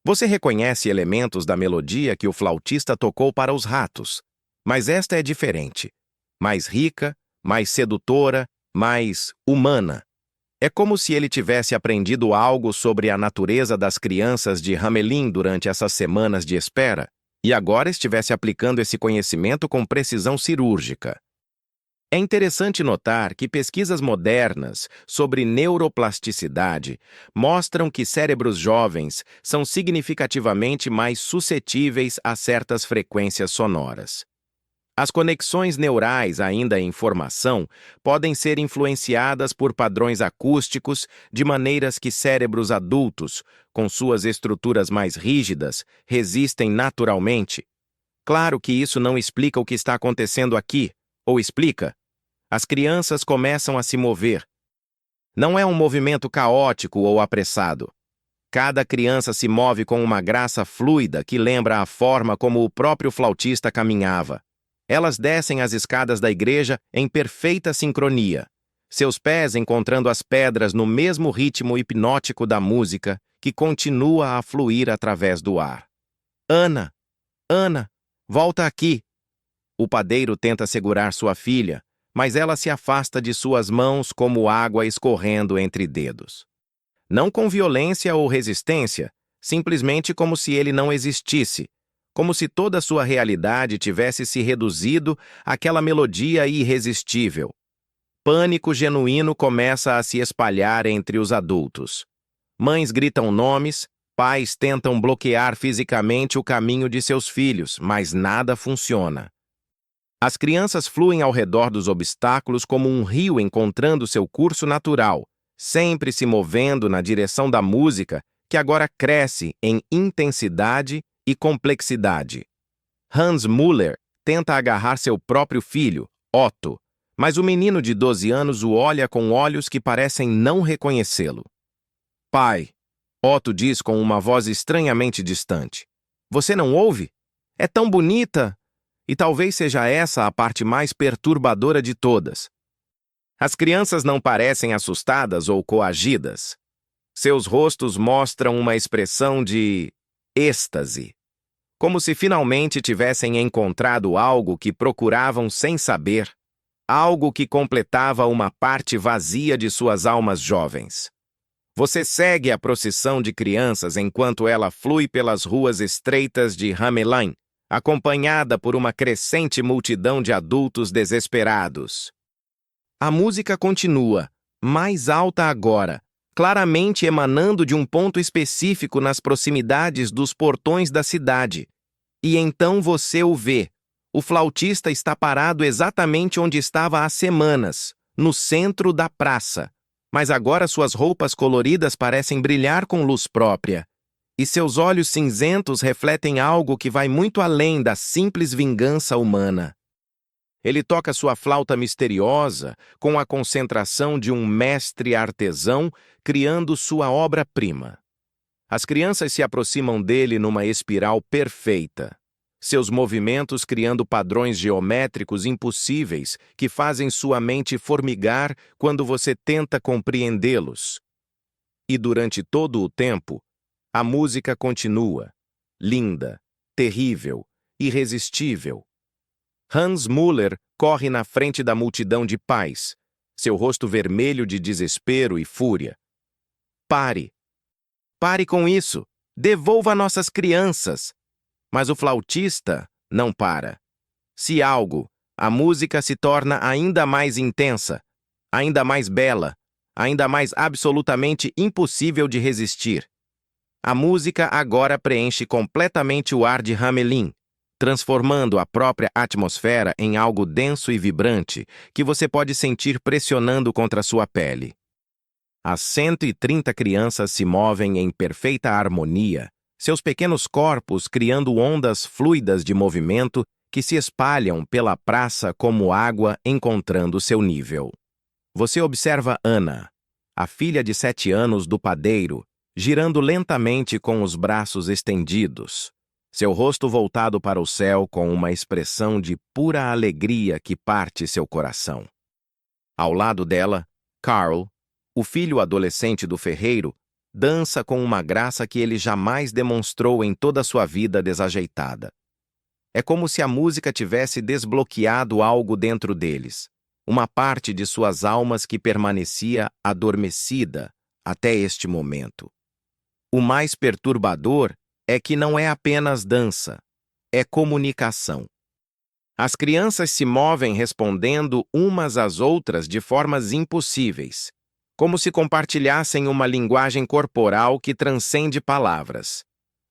Você reconhece elementos da melodia que o flautista tocou para os ratos, mas esta é diferente, mais rica, mais sedutora, mais humana. É como se ele tivesse aprendido algo sobre a natureza das crianças de Hamelin durante essas semanas de espera, e agora estivesse aplicando esse conhecimento com precisão cirúrgica. É interessante notar que pesquisas modernas sobre neuroplasticidade mostram que cérebros jovens são significativamente mais suscetíveis a certas frequências sonoras. As conexões neurais ainda em formação podem ser influenciadas por padrões acústicos de maneiras que cérebros adultos, com suas estruturas mais rígidas, resistem naturalmente. Claro que isso não explica o que está acontecendo aqui, ou explica? As crianças começam a se mover. Não é um movimento caótico ou apressado. Cada criança se move com uma graça fluida que lembra a forma como o próprio flautista caminhava. Elas descem as escadas da igreja em perfeita sincronia, seus pés encontrando as pedras no mesmo ritmo hipnótico da música que continua a fluir através do ar. Ana! Ana! Volta aqui! O padeiro tenta segurar sua filha, mas ela se afasta de suas mãos como água escorrendo entre dedos. Não com violência ou resistência, simplesmente como se ele não existisse, como se toda sua realidade tivesse se reduzido àquela melodia irresistível. Pânico genuíno começa a se espalhar entre os adultos. Mães gritam nomes, pais tentam bloquear fisicamente o caminho de seus filhos, mas nada funciona. As crianças fluem ao redor dos obstáculos como um rio encontrando seu curso natural, sempre se movendo na direção da música, que agora cresce em intensidade e complexidade. Hans Müller tenta agarrar seu próprio filho, Otto, mas o menino de 12 anos o olha com olhos que parecem não reconhecê-lo. Pai, Otto diz com uma voz estranhamente distante. Você não ouve? É tão bonita! E talvez seja essa a parte mais perturbadora de todas. As crianças não parecem assustadas ou coagidas. Seus rostos mostram uma expressão de êxtase, como se finalmente tivessem encontrado algo que procuravam sem saber, algo que completava uma parte vazia de suas almas jovens. Você segue a procissão de crianças enquanto ela flui pelas ruas estreitas de Hamelin, acompanhada por uma crescente multidão de adultos desesperados. A música continua, mais alta agora, claramente emanando de um ponto específico nas proximidades dos portões da cidade. E então você o vê. O flautista está parado exatamente onde estava há semanas, no centro da praça. Mas agora suas roupas coloridas parecem brilhar com luz própria. E seus olhos cinzentos refletem algo que vai muito além da simples vingança humana. Ele toca sua flauta misteriosa com a concentração de um mestre artesão criando sua obra-prima. As crianças se aproximam dele numa espiral perfeita, seus movimentos criando padrões geométricos impossíveis que fazem sua mente formigar quando você tenta compreendê-los. E durante todo o tempo, a música continua, linda, terrível, irresistível. Hans Müller corre na frente da multidão de pais, seu rosto vermelho de desespero e fúria. Pare! Pare com isso! Devolva nossas crianças! Mas o flautista não para. Se algo, a música se torna ainda mais intensa, ainda mais bela, ainda mais absolutamente impossível de resistir. A música agora preenche completamente o ar de Hamelin, transformando a própria atmosfera em algo denso e vibrante que você pode sentir pressionando contra sua pele. As 130 crianças se movem em perfeita harmonia, seus pequenos corpos criando ondas fluidas de movimento que se espalham pela praça como água encontrando seu nível. Você observa Anna, a filha de 7 anos do padeiro, girando lentamente com os braços estendidos, seu rosto voltado para o céu com uma expressão de pura alegria que parte seu coração. Ao lado dela, Carl, o filho adolescente do ferreiro, dança com uma graça que ele jamais demonstrou em toda sua vida desajeitada. É como se a música tivesse desbloqueado algo dentro deles, uma parte de suas almas que permanecia adormecida até este momento. O mais perturbador é que não é apenas dança, é comunicação. As crianças se movem respondendo umas às outras de formas impossíveis, como se compartilhassem uma linguagem corporal que transcende palavras.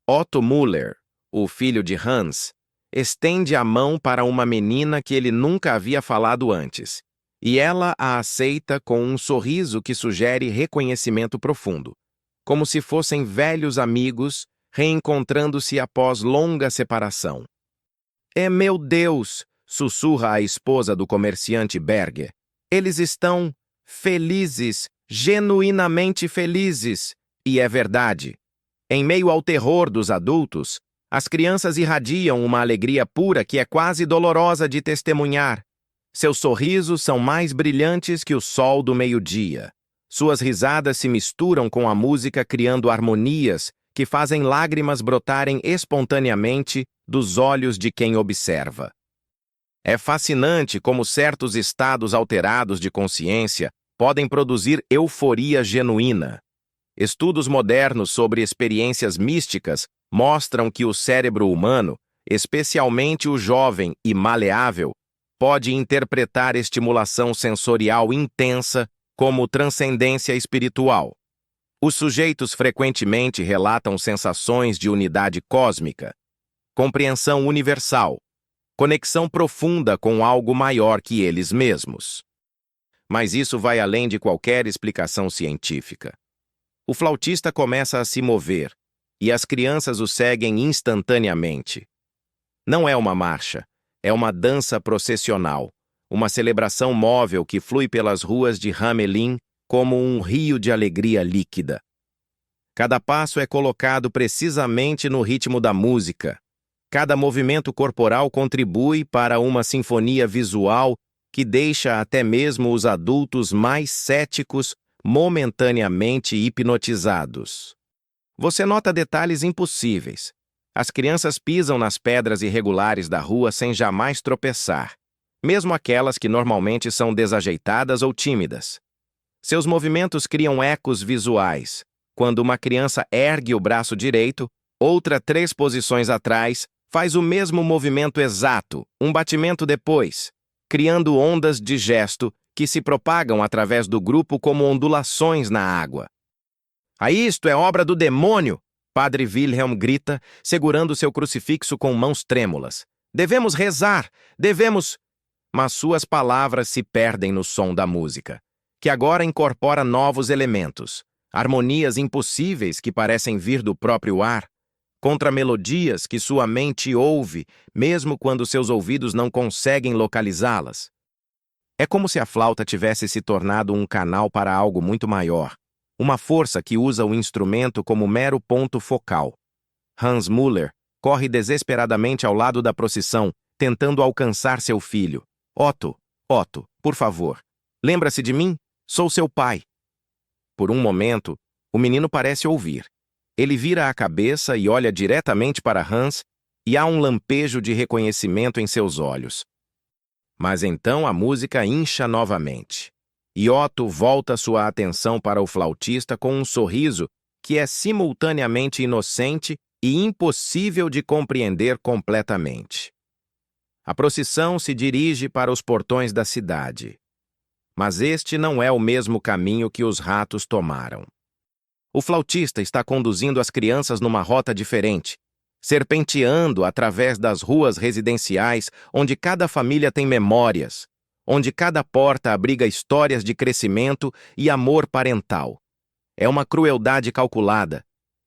Otto Müller, o filho de Hans, estende a mão para uma menina que ele nunca havia falado antes, e ela a aceita com um sorriso que sugere reconhecimento profundo, como se fossem velhos amigos reencontrando-se após longa separação. É meu Deus! Sussurra a esposa do comerciante Berger. Eles estão felizes, genuinamente felizes. E é verdade. Em meio ao terror dos adultos, as crianças irradiam uma alegria pura que é quase dolorosa de testemunhar. Seus sorrisos são mais brilhantes que o sol do meio-dia. Suas risadas se misturam com a música criando harmonias que fazem lágrimas brotarem espontaneamente dos olhos de quem observa. É fascinante como certos estados alterados de consciência podem produzir euforia genuína. Estudos modernos sobre experiências místicas mostram que o cérebro humano, especialmente o jovem e maleável, pode interpretar estimulação sensorial intensa como transcendência espiritual. Os sujeitos frequentemente relatam sensações de unidade cósmica, compreensão universal, conexão profunda com algo maior que eles mesmos. Mas isso vai além de qualquer explicação científica. O flautista começa a se mover, e as crianças o seguem instantaneamente. Não é uma marcha, é uma dança processional, uma celebração móvel que flui pelas ruas de Hamelin como um rio de alegria líquida. Cada passo é colocado precisamente no ritmo da música. Cada movimento corporal contribui para uma sinfonia visual que deixa até mesmo os adultos mais céticos momentaneamente hipnotizados. Você nota detalhes impossíveis. As crianças pisam nas pedras irregulares da rua sem jamais tropeçar, mesmo aquelas que normalmente são desajeitadas ou tímidas. Seus movimentos criam ecos visuais. Quando uma criança ergue o braço direito, outra 3 posições atrás faz o mesmo movimento exato, um batimento depois, criando ondas de gesto que se propagam através do grupo como ondulações na água. Isto é obra do demônio! Padre Wilhelm grita, segurando seu crucifixo com mãos trêmulas. Devemos rezar, devemos... Mas suas palavras se perdem no som da música, que agora incorpora novos elementos, harmonias impossíveis que parecem vir do próprio ar, contra melodias que sua mente ouve, mesmo quando seus ouvidos não conseguem localizá-las. É como se a flauta tivesse se tornado um canal para algo muito maior, uma força que usa o instrumento como mero ponto focal. Hans Müller corre desesperadamente ao lado da procissão, tentando alcançar seu filho. Otto, por favor, lembra-se de mim? Sou seu pai. Por um momento, o menino parece ouvir. Ele vira a cabeça e olha diretamente para Hans, e há um lampejo de reconhecimento em seus olhos. Mas então a música incha novamente. E Otto volta sua atenção para o flautista com um sorriso que é simultaneamente inocente e impossível de compreender completamente. A procissão se dirige para os portões da cidade. Mas este não é o mesmo caminho que os ratos tomaram. O flautista está conduzindo as crianças numa rota diferente, serpenteando através das ruas residenciais onde cada família tem memórias, onde cada porta abriga histórias de crescimento e amor parental. É uma crueldade calculada.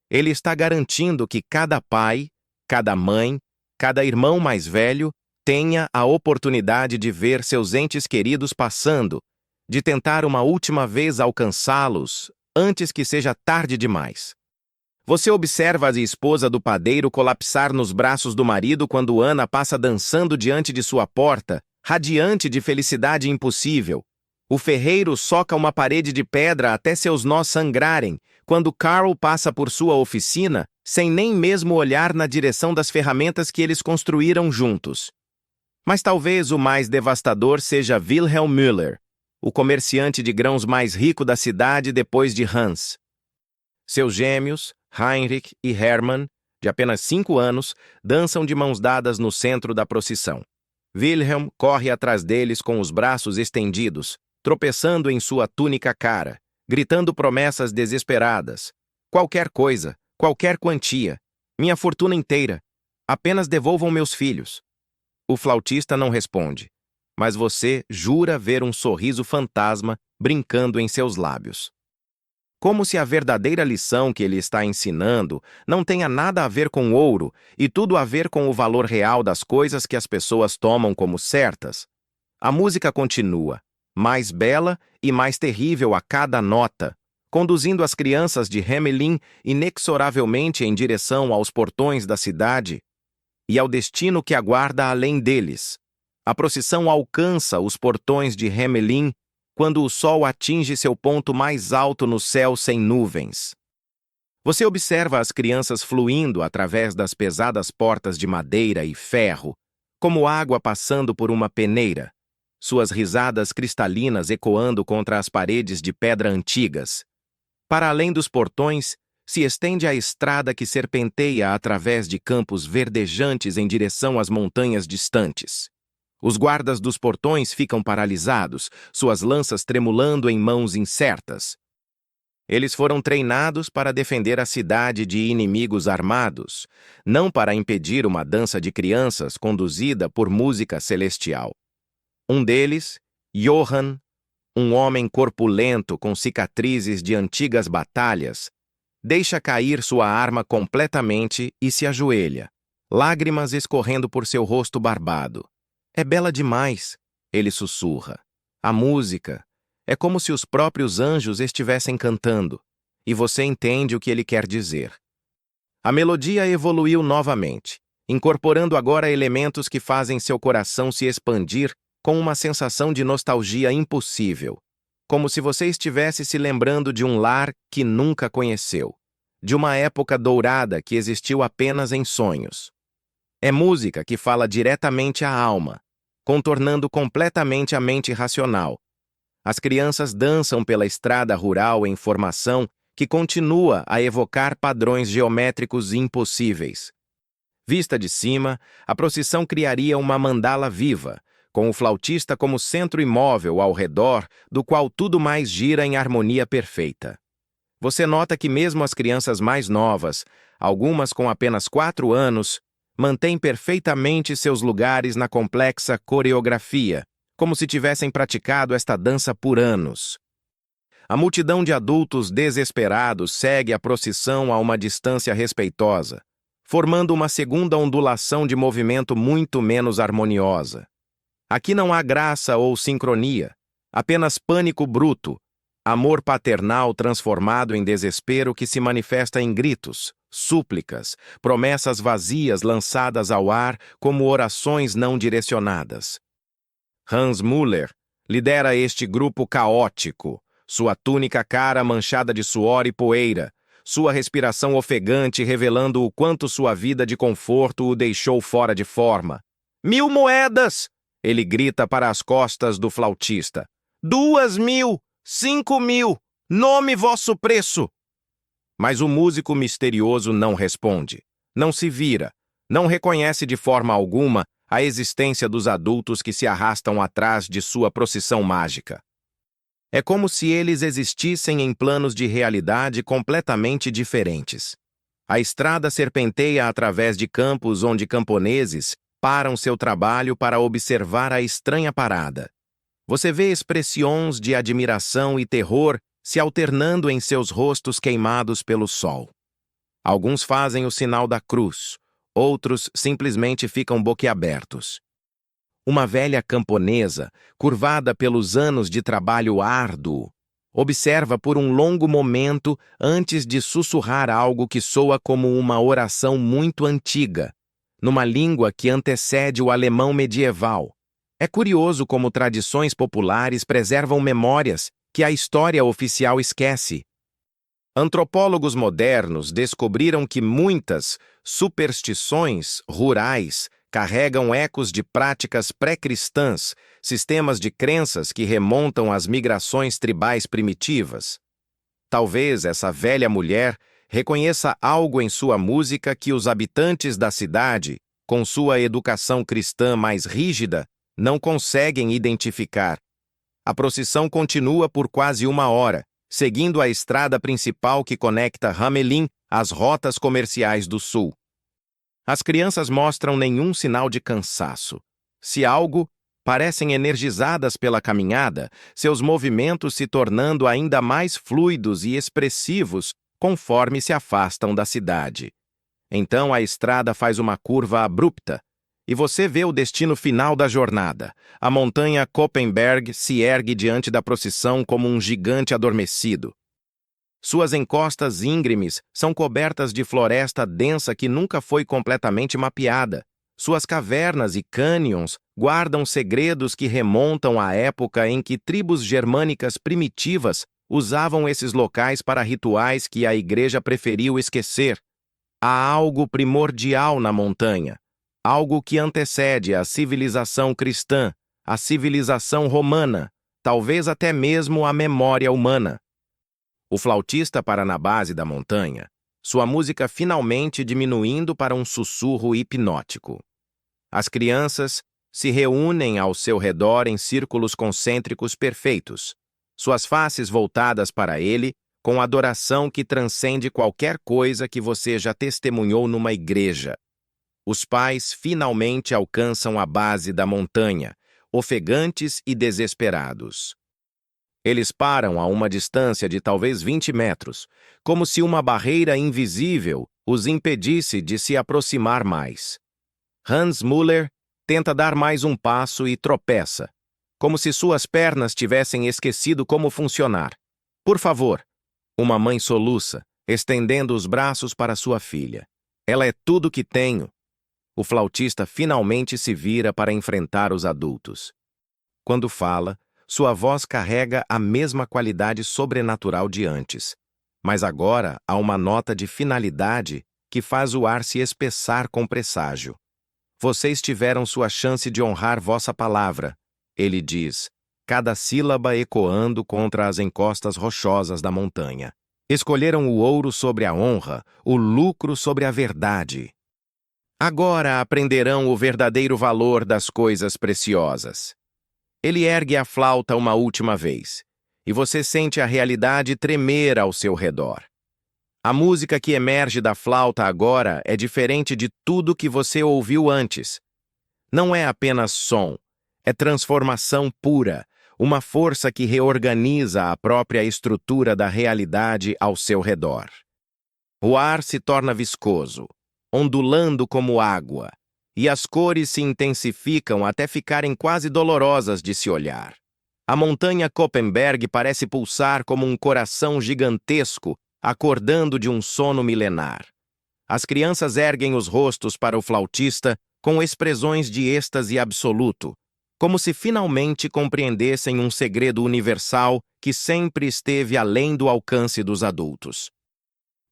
Ele está garantindo que cada pai, cada mãe, cada irmão mais velho tenha a oportunidade de ver seus entes queridos passando, de tentar uma última vez alcançá-los antes que seja tarde demais. Você observa a esposa do padeiro colapsar nos braços do marido quando Ana passa dançando diante de sua porta, radiante de felicidade impossível. O ferreiro soca uma parede de pedra até seus nós sangrarem, quando Carl passa por sua oficina, sem nem mesmo olhar na direção das ferramentas que eles construíram juntos. Mas talvez o mais devastador seja Wilhelm Müller, o comerciante de grãos mais rico da cidade depois de Hans. Seus gêmeos, Heinrich e Hermann, de apenas 5 anos, dançam de mãos dadas no centro da procissão. Wilhelm corre atrás deles com os braços estendidos, tropeçando em sua túnica cara, gritando promessas desesperadas. Qualquer coisa, qualquer quantia, minha fortuna inteira, apenas devolvam meus filhos. O flautista não responde, mas você jura ver um sorriso fantasma brincando em seus lábios. Como se a verdadeira lição que ele está ensinando não tenha nada a ver com ouro e tudo a ver com o valor real das coisas que as pessoas tomam como certas. A música continua, mais bela e mais terrível a cada nota, conduzindo as crianças de Hamelin inexoravelmente em direção aos portões da cidade e ao destino que aguarda além deles. A procissão alcança os portões de Hamelin quando o sol atinge seu ponto mais alto no céu sem nuvens. Você observa as crianças fluindo através das pesadas portas de madeira e ferro, como água passando por uma peneira, suas risadas cristalinas ecoando contra as paredes de pedra antigas. Para além dos portões, se estende a estrada que serpenteia através de campos verdejantes em direção às montanhas distantes. Os guardas dos portões ficam paralisados, suas lanças tremulando em mãos incertas. Eles foram treinados para defender a cidade de inimigos armados, não para impedir uma dança de crianças conduzida por música celestial. Um deles, Johann, um homem corpulento com cicatrizes de antigas batalhas, deixa cair sua arma completamente e se ajoelha, lágrimas escorrendo por seu rosto barbado. É bela demais, ele sussurra. A música é como se os próprios anjos estivessem cantando, e você entende o que ele quer dizer. A melodia evoluiu novamente, incorporando agora elementos que fazem seu coração se expandir com uma sensação de nostalgia impossível, como se você estivesse se lembrando de um lar que nunca conheceu, de uma época dourada que existiu apenas em sonhos. É música que fala diretamente à alma, contornando completamente a mente racional. As crianças dançam pela estrada rural em formação que continua a evocar padrões geométricos impossíveis. Vista de cima, a procissão criaria uma mandala viva, com o flautista como centro imóvel ao redor, do qual tudo mais gira em harmonia perfeita. Você nota que mesmo as crianças mais novas, algumas com apenas 4 anos, mantêm perfeitamente seus lugares na complexa coreografia, como se tivessem praticado esta dança por anos. A multidão de adultos desesperados segue a procissão a uma distância respeitosa, formando uma segunda ondulação de movimento muito menos harmoniosa. Aqui não há graça ou sincronia, apenas pânico bruto, amor paternal transformado em desespero que se manifesta em gritos, súplicas, promessas vazias lançadas ao ar como orações não direcionadas. Hans Müller lidera este grupo caótico, sua túnica cara manchada de suor e poeira, sua respiração ofegante revelando o quanto sua vida de conforto o deixou fora de forma. 1000 moedas! Ele grita para as costas do flautista. 2000! 5000! Nome vosso preço! Mas o músico misterioso não responde, não se vira, não reconhece de forma alguma a existência dos adultos que se arrastam atrás de sua procissão mágica. É como se eles existissem em planos de realidade completamente diferentes. A estrada serpenteia através de campos onde camponeses param seu trabalho para observar a estranha parada. Você vê expressões de admiração e terror se alternando em seus rostos queimados pelo sol. Alguns fazem o sinal da cruz, outros simplesmente ficam boquiabertos. Uma velha camponesa, curvada pelos anos de trabalho árduo, observa por um longo momento antes de sussurrar algo que soa como uma oração muito antiga, numa língua que antecede o alemão medieval. É curioso como tradições populares preservam memórias que a história oficial esquece. Antropólogos modernos descobriram que muitas superstições rurais carregam ecos de práticas pré-cristãs, sistemas de crenças que remontam às migrações tribais primitivas. Talvez essa velha mulher reconheça algo em sua música que os habitantes da cidade, com sua educação cristã mais rígida, não conseguem identificar. A procissão continua por quase 1 hora, seguindo a estrada principal que conecta Hamelin às rotas comerciais do sul. As crianças mostram nenhum sinal de cansaço. Se algo, parecem energizadas pela caminhada, seus movimentos se tornando ainda mais fluidos e expressivos conforme se afastam da cidade. Então a estrada faz uma curva abrupta, e você vê o destino final da jornada. A montanha Koppenberg se ergue diante da procissão como um gigante adormecido. Suas encostas íngremes são cobertas de floresta densa que nunca foi completamente mapeada. Suas cavernas e cânions guardam segredos que remontam à época em que tribos germânicas primitivas usavam esses locais para rituais que a igreja preferiu esquecer. Há algo primordial na montanha, algo que antecede a civilização cristã, a civilização romana, talvez até mesmo a memória humana. O flautista para na base da montanha, sua música finalmente diminuindo para um sussurro hipnótico. As crianças se reúnem ao seu redor em círculos concêntricos perfeitos, suas faces voltadas para ele com adoração que transcende qualquer coisa que você já testemunhou numa igreja. Os pais finalmente alcançam a base da montanha, ofegantes e desesperados. Eles param a uma distância de talvez 20 metros, como se uma barreira invisível os impedisse de se aproximar mais. Hans Müller tenta dar mais um passo e tropeça, como se suas pernas tivessem esquecido como funcionar. Por favor, uma mãe soluça, estendendo os braços para sua filha. Ela é tudo que tenho. O flautista finalmente se vira para enfrentar os adultos. Quando fala, sua voz carrega a mesma qualidade sobrenatural de antes, mas agora há uma nota de finalidade que faz o ar se espessar com presságio. Vocês tiveram sua chance de honrar vossa palavra, ele diz, cada sílaba ecoando contra as encostas rochosas da montanha. Escolheram o ouro sobre a honra, o lucro sobre a verdade. Agora aprenderão o verdadeiro valor das coisas preciosas. Ele ergue a flauta uma última vez, e você sente a realidade tremer ao seu redor. A música que emerge da flauta agora é diferente de tudo que você ouviu antes. Não é apenas som, é transformação pura, uma força que reorganiza a própria estrutura da realidade ao seu redor. O ar se torna viscoso, ondulando como água, e as cores se intensificam até ficarem quase dolorosas de se olhar. A montanha Koppenberg parece pulsar como um coração gigantesco acordando de um sono milenar. As crianças erguem os rostos para o flautista com expressões de êxtase absoluto, como se finalmente compreendessem um segredo universal que sempre esteve além do alcance dos adultos.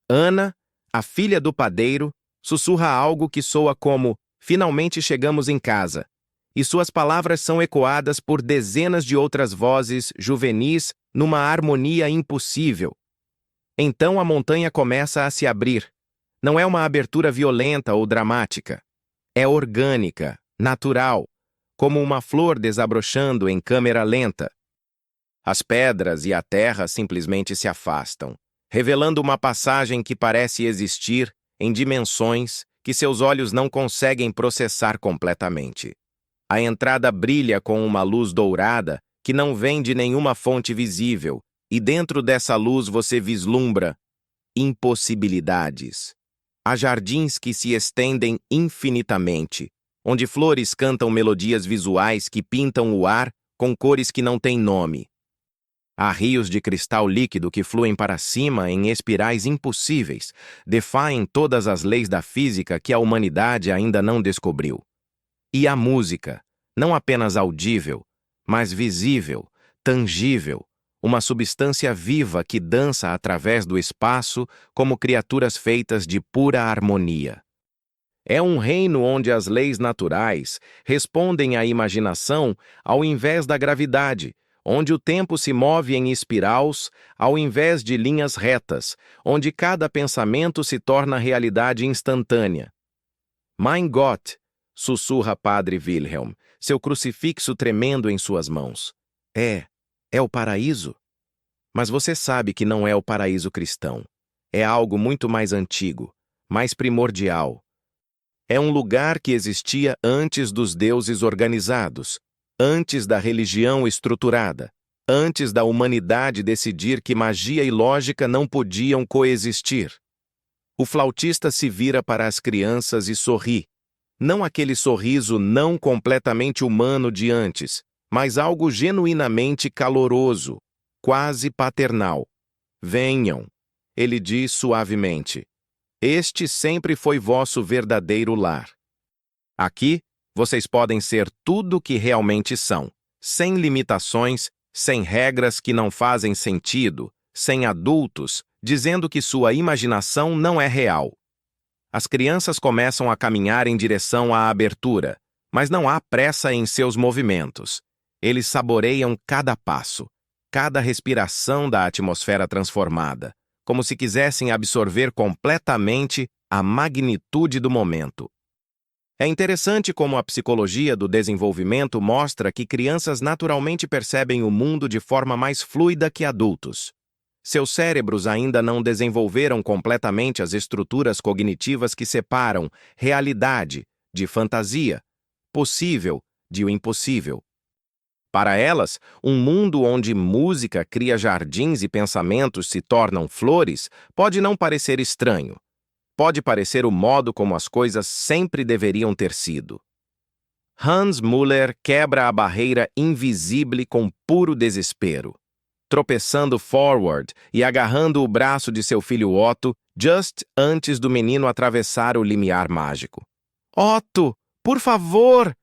Ana, a filha do padeiro, sussurra algo que soa como "Finalmente chegamos em casa", e suas palavras são ecoadas por dezenas de outras vozes juvenis numa harmonia impossível. Então a montanha começa a se abrir. Não é uma abertura violenta ou dramática. É orgânica, natural, como uma flor desabrochando em câmera lenta. As pedras e a terra simplesmente se afastam, revelando uma passagem que parece existir em dimensões que seus olhos não conseguem processar completamente. A entrada brilha com uma luz dourada que não vem de nenhuma fonte visível, e dentro dessa luz você vislumbra impossibilidades. Há jardins que se estendem infinitamente, onde flores cantam melodias visuais que pintam o ar com cores que não têm nome. Há rios de cristal líquido que fluem para cima em espirais impossíveis, defiem todas as leis da física que a humanidade ainda não descobriu. E a música, não apenas audível, mas visível, tangível, uma substância viva que dança através do espaço como criaturas feitas de pura harmonia. É um reino onde as leis naturais respondem à imaginação ao invés da gravidade, onde o tempo se move em espirais ao invés de linhas retas, onde cada pensamento se torna realidade instantânea. Mein Gott, sussurra Padre Wilhelm, seu crucifixo tremendo em suas mãos. É o paraíso? Mas você sabe que não é o paraíso cristão. É algo muito mais antigo, mais primordial. É um lugar que existia antes dos deuses organizados, antes da religião estruturada, antes da humanidade decidir que magia e lógica não podiam coexistir. O flautista se vira para as crianças e sorri. Não aquele sorriso não completamente humano de antes, mas algo genuinamente caloroso, quase paternal. Venham, ele diz suavemente. Este sempre foi vosso verdadeiro lar. Aqui, vocês podem ser tudo o que realmente são, sem limitações, sem regras que não fazem sentido, sem adultos, dizendo que sua imaginação não é real. As crianças começam a caminhar em direção à abertura, mas não há pressa em seus movimentos. Eles saboreiam cada passo. cada respiração da atmosfera transformada, como se quisessem absorver completamente a magnitude do momento. É interessante como a psicologia do desenvolvimento mostra que crianças naturalmente percebem o mundo de forma mais fluida que adultos. Seus cérebros ainda não desenvolveram completamente as estruturas cognitivas que separam realidade de fantasia, possível de o impossível. Para elas, um mundo onde música cria jardins e pensamentos se tornam flores pode não parecer estranho. Pode parecer o modo como as coisas sempre deveriam ter sido. Hans Müller quebra a barreira invisível com puro desespero, tropeçando forward e agarrando o braço de seu filho Otto just antes do menino atravessar o limiar mágico. Otto, por favor!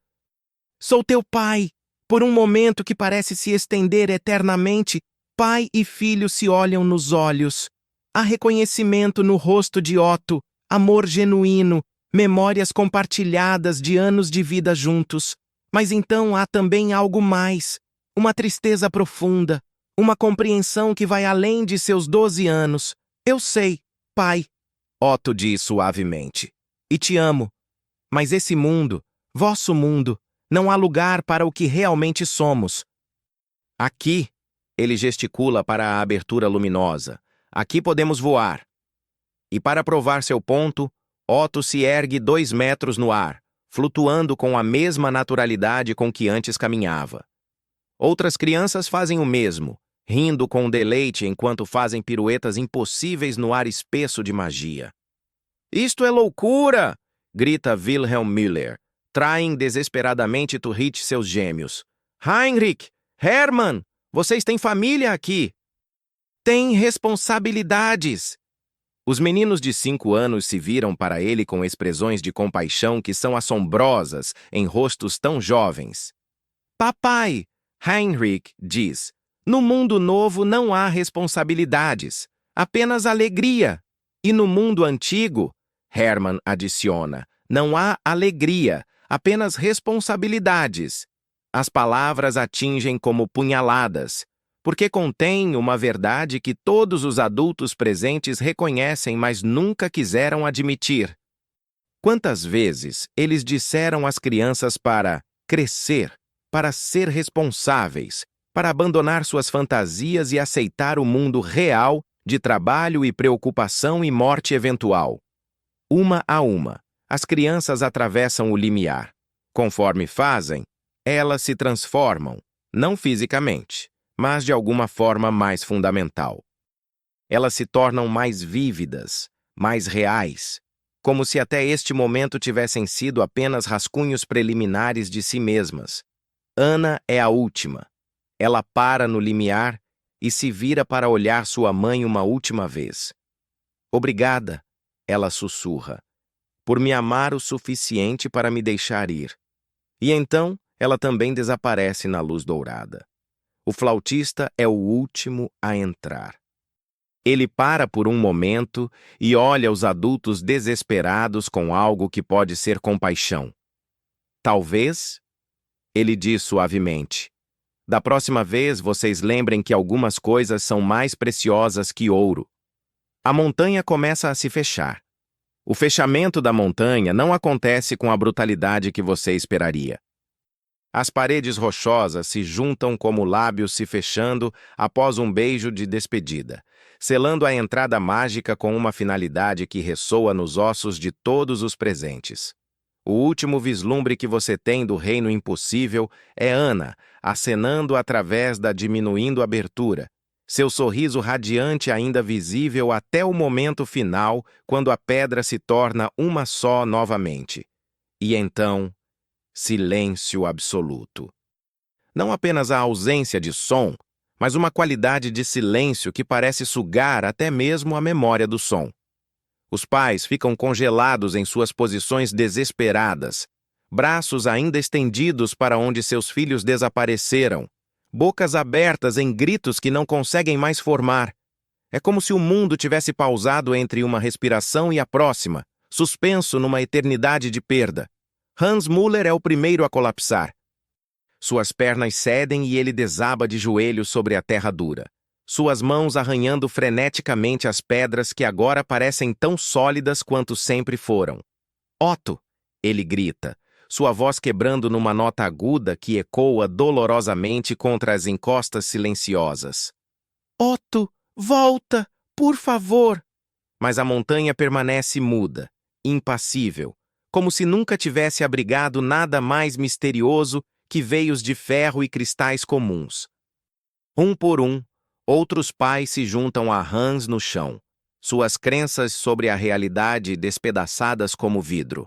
Sou teu pai! Por um momento que parece se estender eternamente, pai e filho se olham nos olhos. Há reconhecimento no rosto de Otto, amor genuíno, memórias compartilhadas de anos de vida juntos. Mas então há também algo mais, uma tristeza profunda, uma compreensão que vai além de seus 12 anos. Eu sei, pai, Otto diz suavemente, e te amo. Mas esse mundo, vosso mundo, não há lugar para o que realmente somos. Aqui, ele gesticula para a abertura luminosa. Aqui podemos voar. E para provar seu ponto, Otto se ergue 2 metros no ar, flutuando com a mesma naturalidade com que antes caminhava. Outras crianças fazem o mesmo, rindo com deleite enquanto fazem piruetas impossíveis no ar espesso de magia. Isto é loucura! Grita Wilhelm Müller. Traem desesperadamente Turrit seus gêmeos. Heinrich! Hermann! Vocês têm família aqui! Têm responsabilidades! Os meninos de 5 anos se viram para ele com expressões de compaixão que são assombrosas em rostos tão jovens. Papai, Heinrich diz, no mundo novo não há responsabilidades, apenas alegria. E no mundo antigo, Hermann adiciona, não há alegria, apenas responsabilidades. As palavras atingem como punhaladas, porque contêm uma verdade que todos os adultos presentes reconhecem, mas nunca quiseram admitir. Quantas vezes eles disseram às crianças para crescer, para ser responsáveis, para abandonar suas fantasias e aceitar o mundo real de trabalho e preocupação e morte eventual. Uma a uma, as crianças atravessam o limiar. Conforme fazem, elas se transformam, não fisicamente, mas de alguma forma mais fundamental. Elas se tornam mais vívidas, mais reais, como se até este momento tivessem sido apenas rascunhos preliminares de si mesmas. Ana é a última. Ela para no limiar e se vira para olhar sua mãe uma última vez. Obrigada, ela sussurra, por me amar o suficiente para me deixar ir. E então, ela também desaparece na luz dourada. O flautista é o último a entrar. Ele para por um momento e olha os adultos desesperados com algo que pode ser compaixão. Talvez, ele diz suavemente, da próxima vez vocês lembrem que algumas coisas são mais preciosas que ouro. A montanha começa a se fechar. O fechamento da montanha não acontece com a brutalidade que você esperaria. As paredes rochosas se juntam como lábios se fechando após um beijo de despedida, selando a entrada mágica com uma finalidade que ressoa nos ossos de todos os presentes. O último vislumbre que você tem do reino impossível é Ana, acenando através da diminuindo abertura, seu sorriso radiante ainda visível até o momento final, quando a pedra se torna uma só novamente. E então, silêncio absoluto. Não apenas a ausência de som, mas uma qualidade de silêncio que parece sugar até mesmo a memória do som. Os pais ficam congelados em suas posições desesperadas, braços ainda estendidos para onde seus filhos desapareceram, bocas abertas em gritos que não conseguem mais formar. É como se o mundo tivesse pausado entre uma respiração e a próxima, suspenso numa eternidade de perda. Hans Müller é o primeiro a colapsar. Suas pernas cedem e ele desaba de joelhos sobre a terra dura, suas mãos arranhando freneticamente as pedras que agora parecem tão sólidas quanto sempre foram. Otto! Ele grita, sua voz quebrando numa nota aguda que ecoa dolorosamente contra as encostas silenciosas. Otto, volta, por favor! Mas a montanha permanece muda, impassível, como se nunca tivesse abrigado nada mais misterioso que veios de ferro e cristais comuns. Um por um, outros pais se juntam a Hans no chão, suas crenças sobre a realidade despedaçadas como vidro.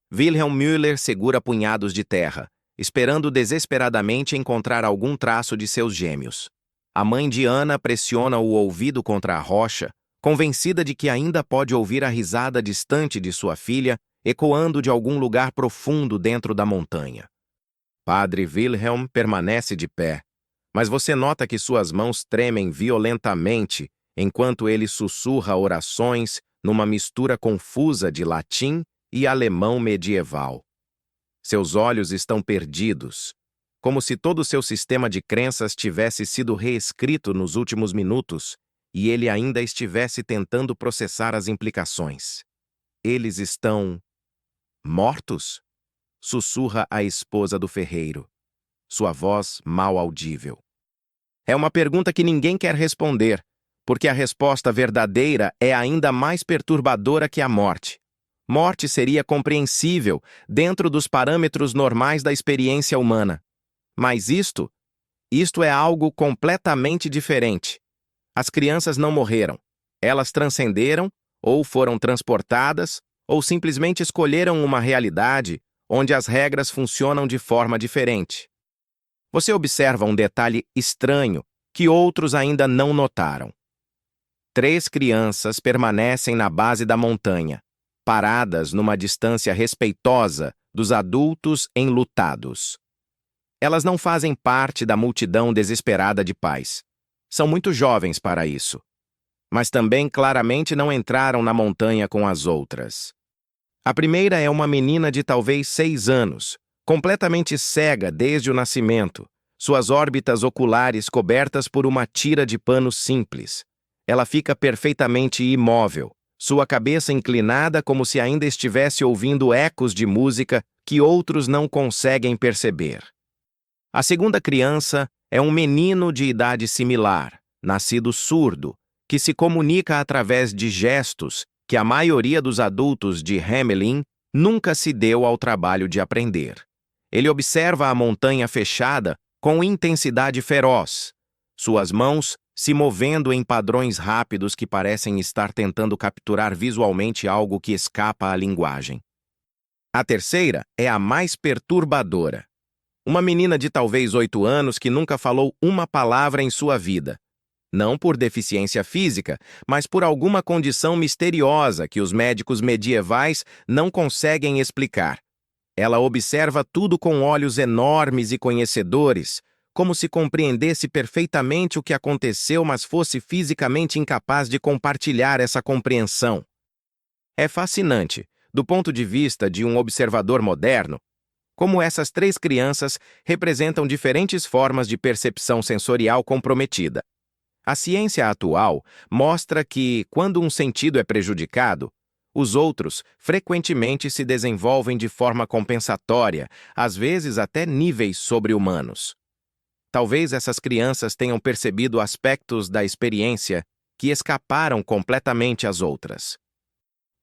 Wilhelm Müller segura punhados de terra, esperando desesperadamente encontrar algum traço de seus gêmeos. A mãe de Anna pressiona o ouvido contra a rocha, convencida de que ainda pode ouvir a risada distante de sua filha, ecoando de algum lugar profundo dentro da montanha. Padre Wilhelm permanece de pé, mas você nota que suas mãos tremem violentamente enquanto ele sussurra orações numa mistura confusa de latim e alemão medieval. Seus olhos estão perdidos, como se todo o seu sistema de crenças tivesse sido reescrito nos últimos minutos e ele ainda estivesse tentando processar as implicações. Eles estão mortos? Sussurra a esposa do ferreiro, sua voz mal audível. É uma pergunta que ninguém quer responder, porque a resposta verdadeira é ainda mais perturbadora que a morte. Morte seria compreensível dentro dos parâmetros normais da experiência humana. Mas isto é algo completamente diferente. As crianças não morreram. Elas transcenderam, ou foram transportadas, ou simplesmente escolheram uma realidade onde as regras funcionam de forma diferente. Você observa um detalhe estranho que outros ainda não notaram. 3 crianças permanecem na base da montanha, paradas numa distância respeitosa dos adultos enlutados. Elas não fazem parte da multidão desesperada de pais. São muito jovens para isso. Mas também claramente não entraram na montanha com as outras. A primeira é uma menina de talvez 6 anos, completamente cega desde o nascimento, suas órbitas oculares cobertas por uma tira de pano simples. Ela fica perfeitamente imóvel, sua cabeça inclinada como se ainda estivesse ouvindo ecos de música que outros não conseguem perceber. A segunda criança é um menino de idade similar, nascido surdo, que se comunica através de gestos que a maioria dos adultos de Hamelin nunca se deu ao trabalho de aprender. Ele observa a montanha fechada com intensidade feroz, suas mãos se movendo em padrões rápidos que parecem estar tentando capturar visualmente algo que escapa à linguagem. A terceira é a mais perturbadora. Uma menina de talvez 8 anos que nunca falou uma palavra em sua vida. Não por deficiência física, mas por alguma condição misteriosa que os médicos medievais não conseguem explicar. Ela observa tudo com olhos enormes e conhecedores, como se compreendesse perfeitamente o que aconteceu, mas fosse fisicamente incapaz de compartilhar essa compreensão. É fascinante, do ponto de vista de um observador moderno, como essas 3 crianças representam diferentes formas de percepção sensorial comprometida. A ciência atual mostra que, quando um sentido é prejudicado, os outros frequentemente se desenvolvem de forma compensatória, às vezes até níveis sobre-humanos. Talvez essas crianças tenham percebido aspectos da experiência que escaparam completamente às outras.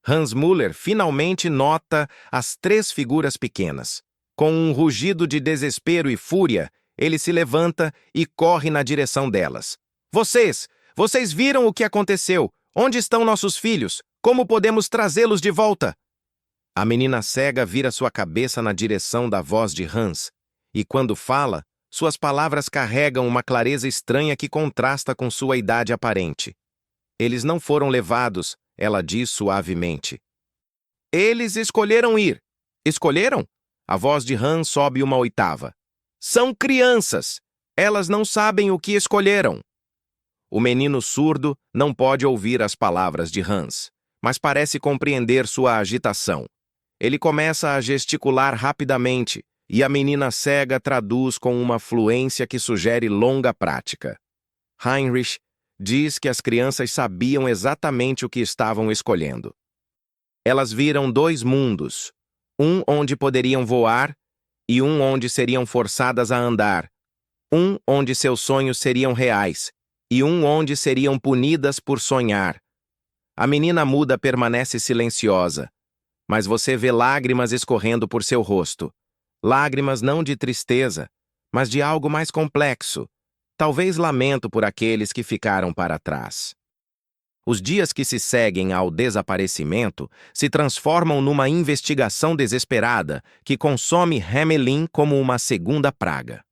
Hans Müller finalmente nota as 3 figuras pequenas. Com um rugido de desespero e fúria, ele se levanta e corre na direção delas. Vocês viram o que aconteceu? Onde estão nossos filhos? Como podemos trazê-los de volta? A menina cega vira sua cabeça na direção da voz de Hans, e quando fala, suas palavras carregam uma clareza estranha que contrasta com sua idade aparente. Eles não foram levados, ela diz suavemente. Eles escolheram ir. Escolheram? A voz de Hans sobe uma oitava. São crianças. Elas não sabem o que escolheram. O menino surdo não pode ouvir as palavras de Hans, mas parece compreender sua agitação. Ele começa a gesticular rapidamente, e a menina cega traduz com uma fluência que sugere longa prática. Heinrich diz que as crianças sabiam exatamente o que estavam escolhendo. Elas viram dois mundos, um onde poderiam voar e um onde seriam forçadas a andar, um onde seus sonhos seriam reais e um onde seriam punidas por sonhar. A menina muda permanece silenciosa, mas você vê lágrimas escorrendo por seu rosto. Lágrimas não de tristeza, mas de algo mais complexo, talvez lamento por aqueles que ficaram para trás. Os dias que se seguem ao desaparecimento se transformam numa investigação desesperada que consome Hamelin como uma segunda praga.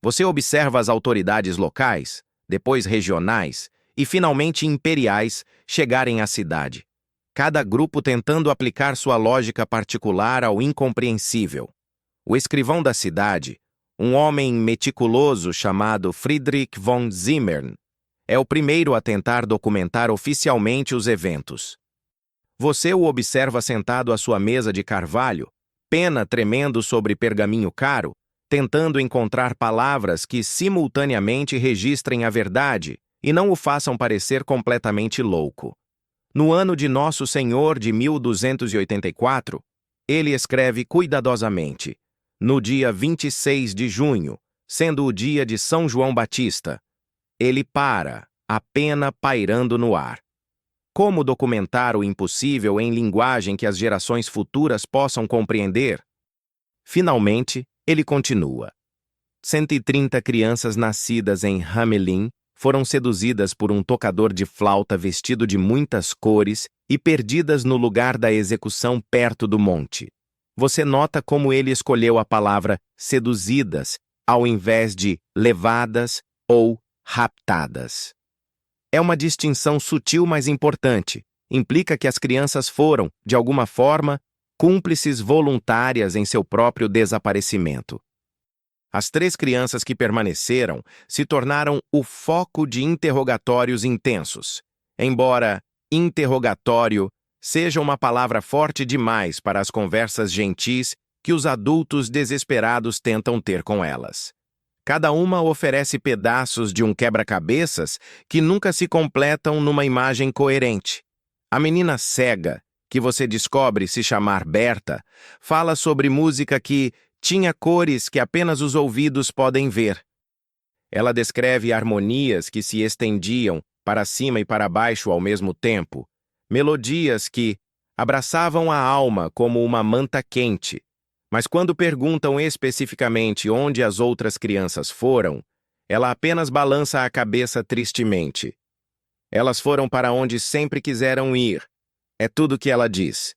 Você observa as autoridades locais, depois regionais e finalmente imperiais chegarem à cidade, cada grupo tentando aplicar sua lógica particular ao incompreensível. O escrivão da cidade, um homem meticuloso chamado Friedrich von Zimmern, é o primeiro a tentar documentar oficialmente os eventos. Você o observa sentado à sua mesa de carvalho, pena tremendo sobre pergaminho caro, tentando encontrar palavras que simultaneamente registrem a verdade e não o façam parecer completamente louco. No ano de Nosso Senhor de 1284, ele escreve cuidadosamente, no dia 26 de junho, sendo o dia de São João Batista, ele para, a pena pairando no ar. Como documentar o impossível em linguagem que as gerações futuras possam compreender? Finalmente, ele continua. 130 crianças nascidas em Hamelin foram seduzidas por um tocador de flauta vestido de muitas cores e perdidas no lugar da execução perto do monte. Você nota como ele escolheu a palavra seduzidas ao invés de levadas ou raptadas. É uma distinção sutil, mas importante. Implica que as crianças foram, de alguma forma, cúmplices voluntárias em seu próprio desaparecimento. As 3 crianças que permaneceram se tornaram o foco de interrogatórios intensos, embora interrogatório seja uma palavra forte demais para as conversas gentis que os adultos desesperados tentam ter com elas. Cada uma oferece pedaços de um quebra-cabeças que nunca se completam numa imagem coerente. A menina cega, que você descobre se chamar Berta, fala sobre música que tinha cores que apenas os ouvidos podem ver. Ela descreve harmonias que se estendiam para cima e para baixo ao mesmo tempo, melodias que abraçavam a alma como uma manta quente. Mas quando perguntam especificamente onde as outras crianças foram, ela apenas balança a cabeça tristemente. Elas foram para onde sempre quiseram ir. É tudo que ela diz.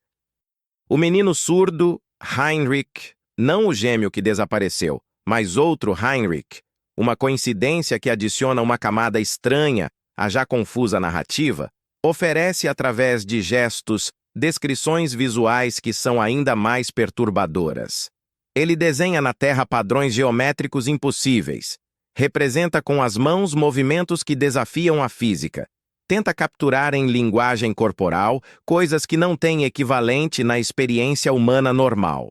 O menino surdo, Heinrich, não o gêmeo que desapareceu, mas outro Heinrich, uma coincidência que adiciona uma camada estranha à já confusa narrativa, oferece através de gestos descrições visuais que são ainda mais perturbadoras. Ele desenha na Terra padrões geométricos impossíveis, representa com as mãos movimentos que desafiam a física, tenta capturar em linguagem corporal coisas que não têm equivalente na experiência humana normal.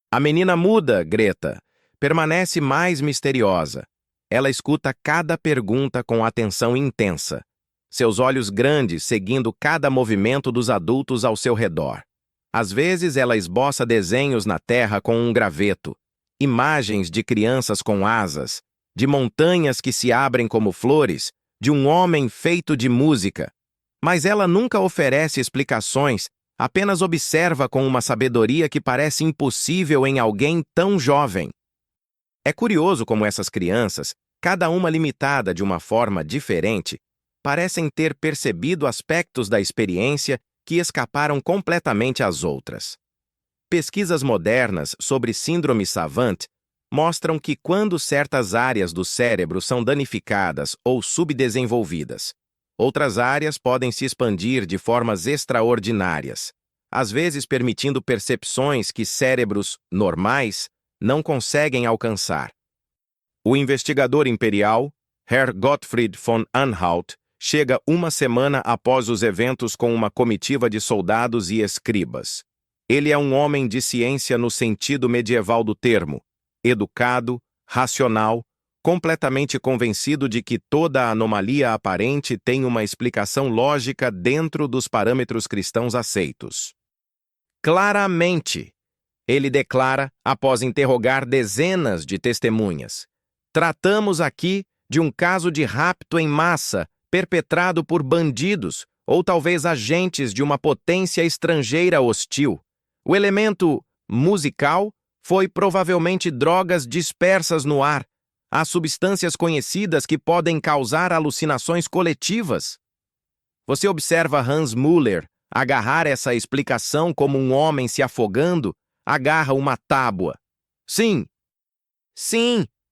A menina muda, Greta, permanece mais misteriosa. Ela escuta cada pergunta com atenção intensa, seus olhos grandes seguindo cada movimento dos adultos ao seu redor. Às vezes ela esboça desenhos na terra com um graveto, imagens de crianças com asas, de montanhas que se abrem como flores, de um homem feito de música. Mas ela nunca oferece explicações, apenas observa com uma sabedoria que parece impossível em alguém tão jovem. É curioso como essas crianças, cada uma limitada de uma forma diferente, parecem ter percebido aspectos da experiência que escaparam completamente às outras. Pesquisas modernas sobre síndrome Savant mostram que quando certas áreas do cérebro são danificadas ou subdesenvolvidas, outras áreas podem se expandir de formas extraordinárias, às vezes permitindo percepções que cérebros normais não conseguem alcançar. O investigador imperial, Herr Gottfried von Anhalt, chega uma semana após os eventos com uma comitiva de soldados e escribas. Ele é um homem de ciência no sentido medieval do termo, educado, racional, completamente convencido de que toda anomalia aparente tem uma explicação lógica dentro dos parâmetros cristãos aceitos. Claramente, ele declara, após interrogar dezenas de testemunhas, tratamos aqui de um caso de rapto em massa perpetrado por bandidos ou talvez agentes de uma potência estrangeira hostil. O elemento musical foi provavelmente drogas dispersas no ar. Há substâncias conhecidas que podem causar alucinações coletivas. Você observa Hans Müller agarrar essa explicação como um homem se afogando, agarra uma tábua. Sim,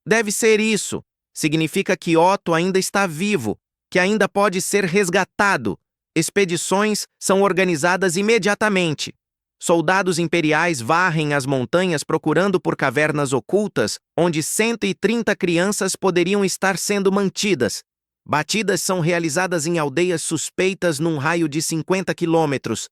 deve ser isso. Significa que Otto ainda está vivo, que ainda pode ser resgatado. Expedições são organizadas imediatamente. Soldados imperiais varrem as montanhas procurando por cavernas ocultas onde 130 crianças poderiam estar sendo mantidas. Batidas são realizadas em aldeias suspeitas num raio de 50 quilômetros.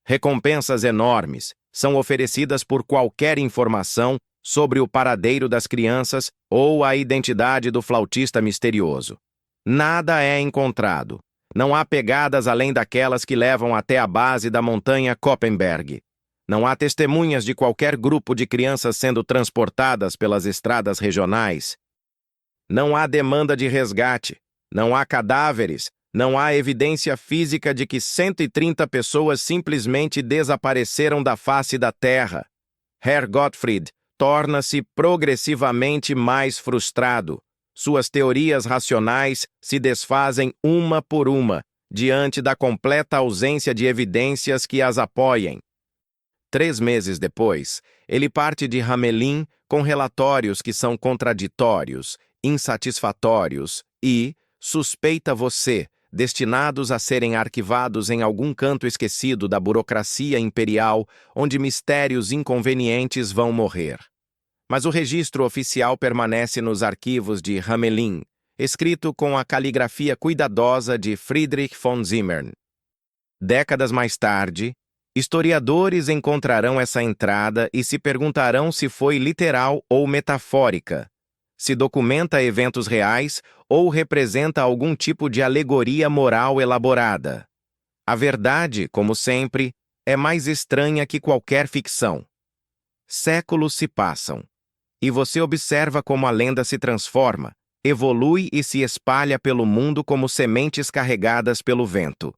Recompensas enormes são oferecidas por qualquer informação sobre o paradeiro das crianças ou a identidade do flautista misterioso. Nada é encontrado. Não há pegadas além daquelas que levam até a base da montanha Koppenberg. Não há testemunhas de qualquer grupo de crianças sendo transportadas pelas estradas regionais. Não há demanda de resgate. Não há cadáveres. Não há evidência física de que 130 pessoas simplesmente desapareceram da face da Terra. Herr Gottfried torna-se progressivamente mais frustrado. Suas teorias racionais se desfazem uma por uma, diante da completa ausência de evidências que as apoiem. 3 meses depois, ele parte de Hamelin com relatórios que são contraditórios, insatisfatórios e, suspeita você, destinados a serem arquivados em algum canto esquecido da burocracia imperial, onde mistérios inconvenientes vão morrer. Mas o registro oficial permanece nos arquivos de Hamelin, escrito com a caligrafia cuidadosa de Friedrich von Zimmern. Décadas mais tarde, historiadores encontrarão essa entrada e se perguntarão se foi literal ou metafórica, se documenta eventos reais ou representa algum tipo de alegoria moral elaborada. A verdade, como sempre, é mais estranha que qualquer ficção. Séculos se passam. E você observa como a lenda se transforma, evolui e se espalha pelo mundo como sementes carregadas pelo vento.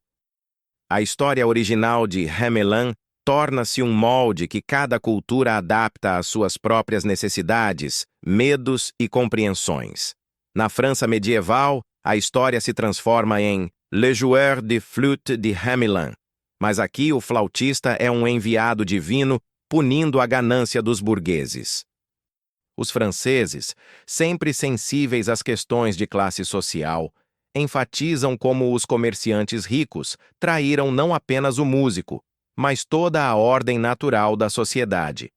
A história original de Hamelin torna-se um molde que cada cultura adapta às suas próprias necessidades, medos e compreensões. Na França medieval, a história se transforma em Le Joueur de Flûte de Hamelin, mas aqui o flautista é um enviado divino punindo a ganância dos burgueses. Os franceses, sempre sensíveis às questões de classe social, enfatizam como os comerciantes ricos traíram não apenas o músico, mas toda a ordem natural da sociedade.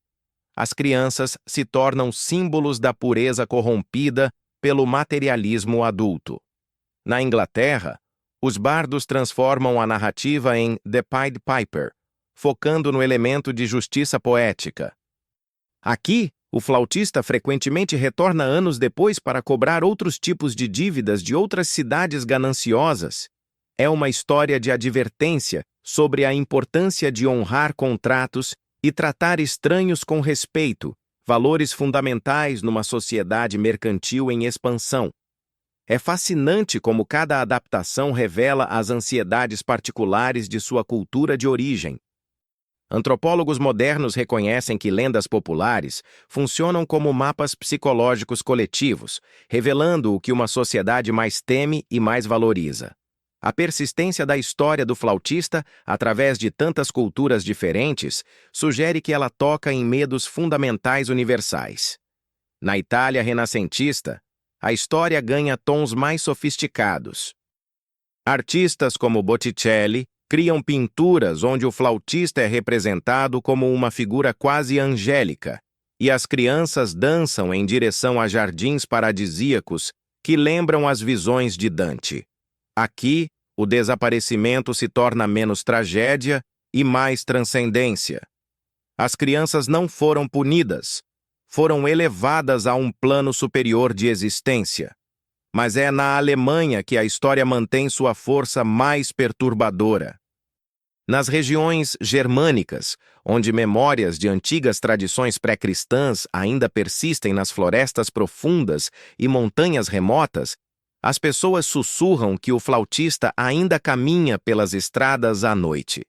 As crianças se tornam símbolos da pureza corrompida pelo materialismo adulto. Na Inglaterra, os bardos transformam a narrativa em The Pied Piper, focando no elemento de justiça poética. Aqui, o flautista frequentemente retorna anos depois para cobrar outros tipos de dívidas de outras cidades gananciosas. É uma história de advertência sobre a importância de honrar contratos e tratar estranhos com respeito, valores fundamentais numa sociedade mercantil em expansão. É fascinante como cada adaptação revela as ansiedades particulares de sua cultura de origem. Antropólogos modernos reconhecem que lendas populares funcionam como mapas psicológicos coletivos, revelando o que uma sociedade mais teme e mais valoriza. A persistência da história do flautista, através de tantas culturas diferentes, sugere que ela toca em medos fundamentais universais. Na Itália renascentista, a história ganha tons mais sofisticados. Artistas como Botticelli criam pinturas onde o flautista é representado como uma figura quase angélica, e as crianças dançam em direção a jardins paradisíacos que lembram as visões de Dante. Aqui, o desaparecimento se torna menos tragédia e mais transcendência. As crianças não foram punidas, foram elevadas a um plano superior de existência. Mas é na Alemanha que a história mantém sua força mais perturbadora. Nas regiões germânicas, onde memórias de antigas tradições pré-cristãs ainda persistem nas florestas profundas e montanhas remotas, as pessoas sussurram que o flautista ainda caminha pelas estradas à noite.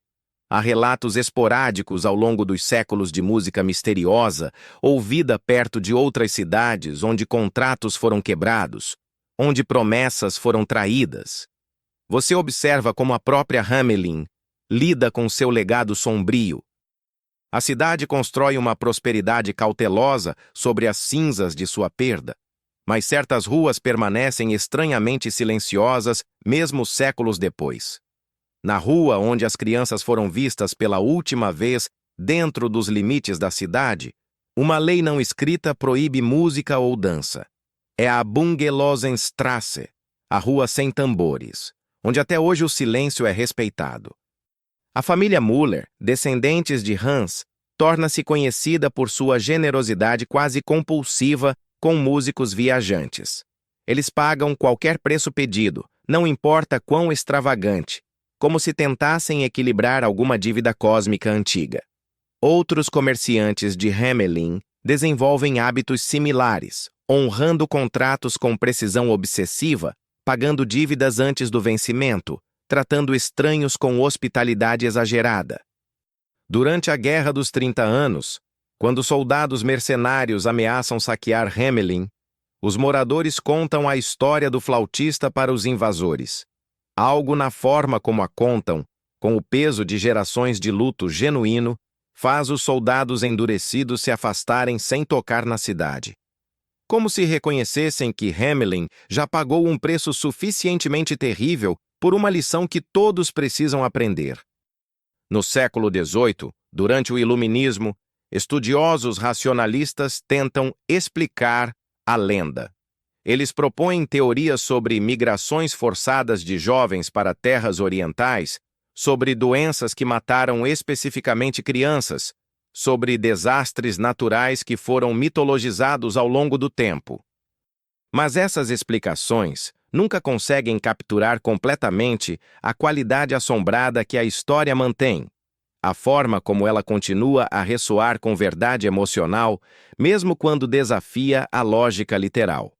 Há relatos esporádicos ao longo dos séculos de música misteriosa, ouvida perto de outras cidades onde contratos foram quebrados, onde promessas foram traídas. Você observa como a própria Hamelin lida com seu legado sombrio. A cidade constrói uma prosperidade cautelosa sobre as cinzas de sua perda, mas certas ruas permanecem estranhamente silenciosas mesmo séculos depois. Na rua onde as crianças foram vistas pela última vez dentro dos limites da cidade, uma lei não escrita proíbe música ou dança. É a Bungelosenstrasse, a rua sem tambores, onde até hoje o silêncio é respeitado. A família Müller, descendentes de Hans, torna-se conhecida por sua generosidade quase compulsiva com músicos viajantes. Eles pagam qualquer preço pedido, não importa quão extravagante, como se tentassem equilibrar alguma dívida cósmica antiga. Outros comerciantes de Hamelin desenvolvem hábitos similares, honrando contratos com precisão obsessiva, pagando dívidas antes do vencimento, tratando estranhos com hospitalidade exagerada. Durante a Guerra dos 30 Anos, quando soldados mercenários ameaçam saquear Hamelin, os moradores contam a história do flautista para os invasores. Algo na forma como a contam, com o peso de gerações de luto genuíno, faz os soldados endurecidos se afastarem sem tocar na cidade. Como se reconhecessem que Hamelin já pagou um preço suficientemente terrível por uma lição que todos precisam aprender. No século XVIII, durante o Iluminismo, estudiosos racionalistas tentam explicar a lenda. Eles propõem teorias sobre migrações forçadas de jovens para terras orientais, sobre doenças que mataram especificamente crianças, sobre desastres naturais que foram mitologizados ao longo do tempo. Mas essas explicações nunca conseguem capturar completamente a qualidade assombrada que a história mantém, a forma como ela continua a ressoar com verdade emocional, mesmo quando desafia a lógica literal.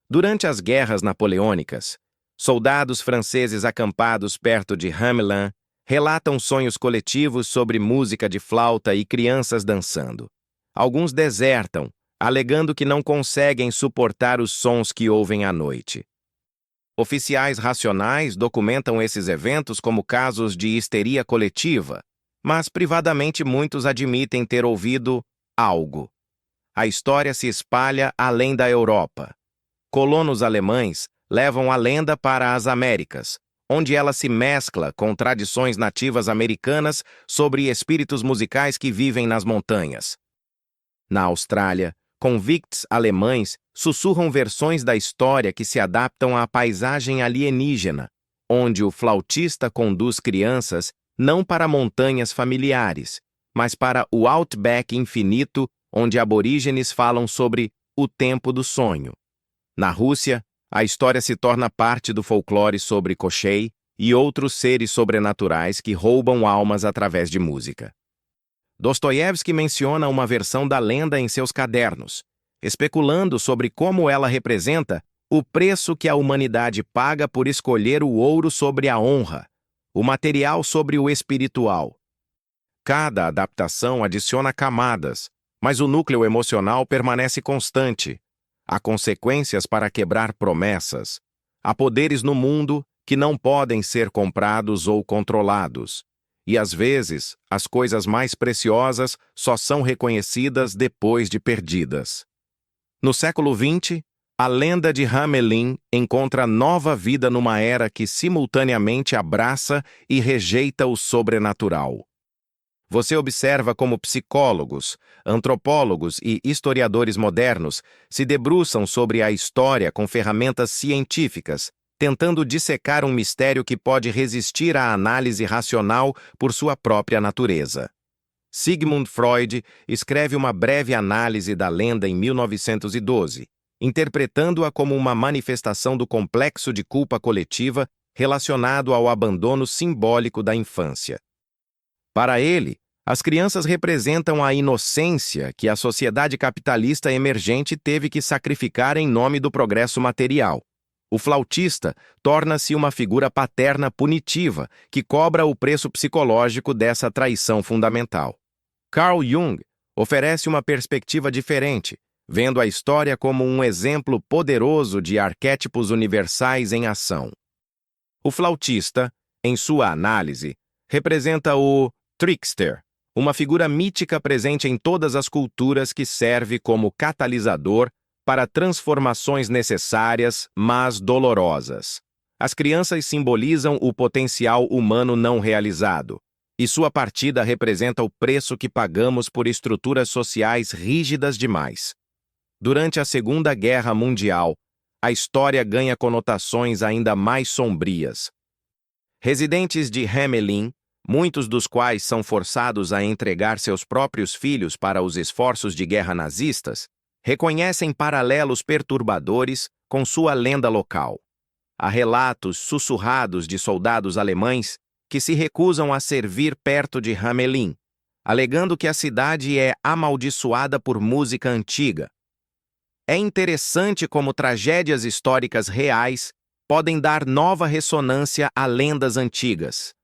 Durante as guerras napoleônicas, soldados franceses acampados perto de Hamelin relatam sonhos coletivos sobre música de flauta e crianças dançando. Alguns desertam, alegando que não conseguem suportar os sons que ouvem à noite. Oficiais racionais documentam esses eventos como casos de histeria coletiva, mas privadamente muitos admitem ter ouvido algo. A história se espalha além da Europa. Colonos alemães levam a lenda para as Américas, onde ela se mescla com tradições nativas americanas sobre espíritos musicais que vivem nas montanhas. Na Austrália, convicts alemães sussurram versões da história que se adaptam à paisagem alienígena, onde o flautista conduz crianças não para montanhas familiares, mas para o Outback infinito, onde aborígenes falam sobre o tempo do sonho. Na Rússia, a história se torna parte do folclore sobre Koschei e outros seres sobrenaturais que roubam almas através de música. Dostoiévski menciona uma versão da lenda em seus cadernos, especulando sobre como ela representa o preço que a humanidade paga por escolher o ouro sobre a honra, o material sobre o espiritual. Cada adaptação adiciona camadas, mas o núcleo emocional permanece constante. Há consequências para quebrar promessas. Há poderes no mundo que não podem ser comprados ou controlados. E, às vezes, as coisas mais preciosas só são reconhecidas depois de perdidas. No século XX, a lenda de Hamelin encontra nova vida numa era que simultaneamente abraça e rejeita o sobrenatural. Você observa como psicólogos, antropólogos e historiadores modernos se debruçam sobre a história com ferramentas científicas, tentando dissecar um mistério que pode resistir à análise racional por sua própria natureza. Sigmund Freud escreve uma breve análise da lenda em 1912, interpretando-a como uma manifestação do complexo de culpa coletiva relacionado ao abandono simbólico da infância. Para ele, as crianças representam a inocência que a sociedade capitalista emergente teve que sacrificar em nome do progresso material. O flautista torna-se uma figura paterna punitiva que cobra o preço psicológico dessa traição fundamental. Carl Jung oferece uma perspectiva diferente, vendo a história como um exemplo poderoso de arquétipos universais em ação. O flautista, em sua análise, representa o trickster, uma figura mítica presente em todas as culturas que serve como catalisador para transformações necessárias, mas dolorosas. As crianças simbolizam o potencial humano não realizado, e sua partida representa o preço que pagamos por estruturas sociais rígidas demais. Durante a Segunda Guerra Mundial, a história ganha conotações ainda mais sombrias. Residentes de Hamelin, muitos dos quais são forçados a entregar seus próprios filhos para os esforços de guerra nazistas, reconhecem paralelos perturbadores com sua lenda local. Há relatos sussurrados de soldados alemães que se recusam a servir perto de Hamelin, alegando que a cidade é amaldiçoada por música antiga. É interessante como tragédias históricas reais podem dar nova ressonância a lendas antigas.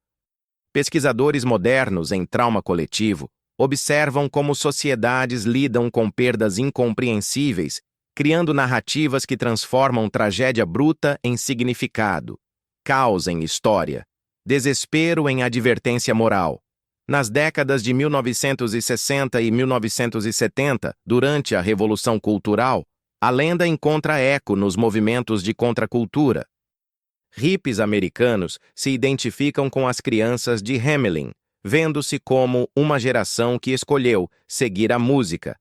Pesquisadores modernos em trauma coletivo observam como sociedades lidam com perdas incompreensíveis, criando narrativas que transformam tragédia bruta em significado, caos em história, desespero em advertência moral. Nas décadas de 1960 e 1970, durante a Revolução Cultural, a lenda encontra eco nos movimentos de contracultura. Hippies americanos se identificam com as crianças de Hamelin, vendo-se como uma geração que escolheu seguir a música,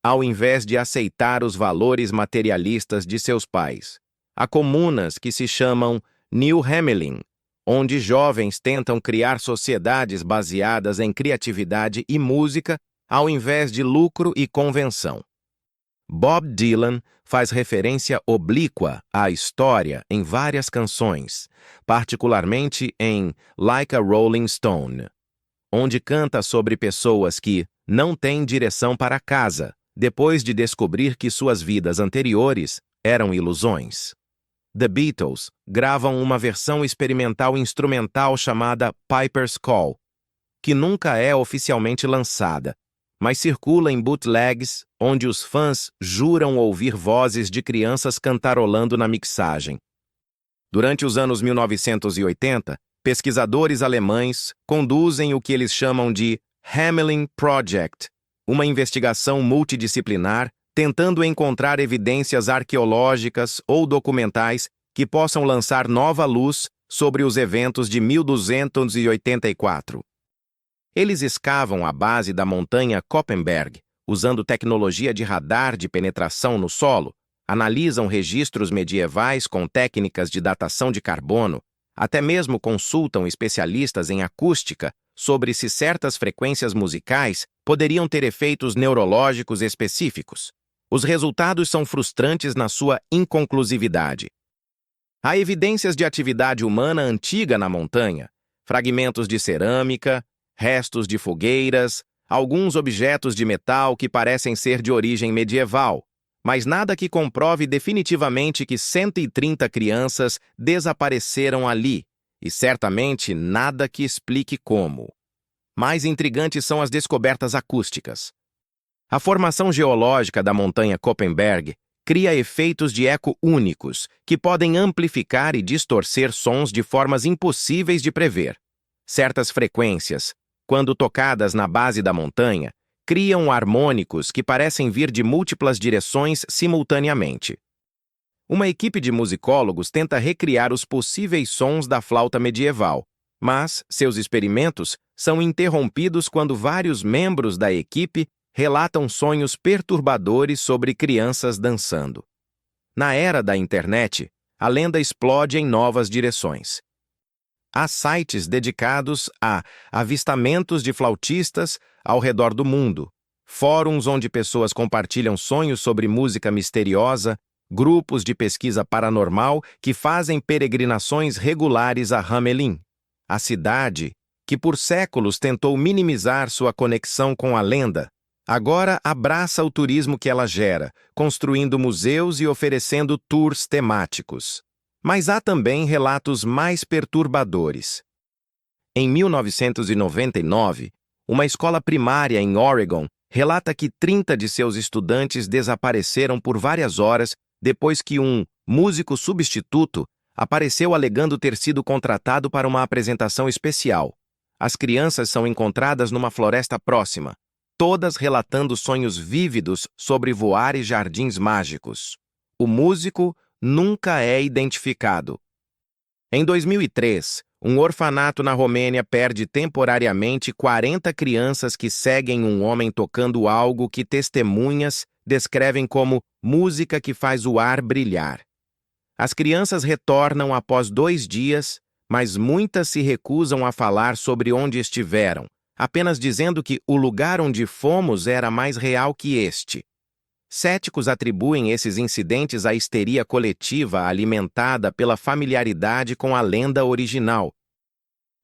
ao invés de aceitar os valores materialistas de seus pais. Há comunas que se chamam New Hamelin, onde jovens tentam criar sociedades baseadas em criatividade e música, ao invés de lucro e convenção. Bob Dylan faz referência oblíqua à história em várias canções, particularmente em Like a Rolling Stone, onde canta sobre pessoas que não têm direção para casa, depois de descobrir que suas vidas anteriores eram ilusões. The Beatles gravam uma versão experimental instrumental chamada Piper's Call, que nunca é oficialmente lançada, mas circula em bootlegs onde os fãs juram ouvir vozes de crianças cantarolando na mixagem. Durante os anos 1980, pesquisadores alemães conduzem o que eles chamam de Hamelin Project, uma investigação multidisciplinar tentando encontrar evidências arqueológicas ou documentais que possam lançar nova luz sobre os eventos de 1284. Eles escavam a base da montanha Koppenberg, usando tecnologia de radar de penetração no solo, analisam registros medievais com técnicas de datação de carbono, até mesmo consultam especialistas em acústica sobre se certas frequências musicais poderiam ter efeitos neurológicos específicos. Os resultados são frustrantes na sua inconclusividade. Há evidências de atividade humana antiga na montanha, fragmentos de cerâmica, restos de fogueiras, alguns objetos de metal que parecem ser de origem medieval, mas nada que comprove definitivamente que 130 crianças desapareceram ali, e certamente nada que explique como. Mais intrigantes são as descobertas acústicas. A formação geológica da montanha Koppenberg cria efeitos de eco únicos, que podem amplificar e distorcer sons de formas impossíveis de prever. Certas frequências, quando tocadas na base da montanha, criam harmônicos que parecem vir de múltiplas direções simultaneamente. Uma equipe de musicólogos tenta recriar os possíveis sons da flauta medieval, mas seus experimentos são interrompidos quando vários membros da equipe relatam sonhos perturbadores sobre crianças dançando. Na era da internet, a lenda explode em novas direções. Há sites dedicados a avistamentos de flautistas, ao redor do mundo. Fóruns onde pessoas compartilham sonhos sobre música misteriosa, grupos de pesquisa paranormal que fazem peregrinações regulares a Hamelin, a cidade que por séculos tentou minimizar sua conexão com a lenda, agora abraça o turismo que ela gera, construindo museus e oferecendo tours temáticos. Mas há também relatos mais perturbadores. Em 1999, uma escola primária em Oregon relata que 30 de seus estudantes desapareceram por várias horas depois que um músico substituto apareceu alegando ter sido contratado para uma apresentação especial. As crianças são encontradas numa floresta próxima, todas relatando sonhos vívidos sobre voar e jardins mágicos. O músico nunca é identificado. Em 2003, um orfanato na Romênia perde temporariamente 40 crianças que seguem um homem tocando algo que testemunhas descrevem como música que faz o ar brilhar. As crianças retornam após 2 dias, mas muitas se recusam a falar sobre onde estiveram, apenas dizendo que o lugar onde fomos era mais real que este. Céticos atribuem esses incidentes à histeria coletiva alimentada pela familiaridade com a lenda original.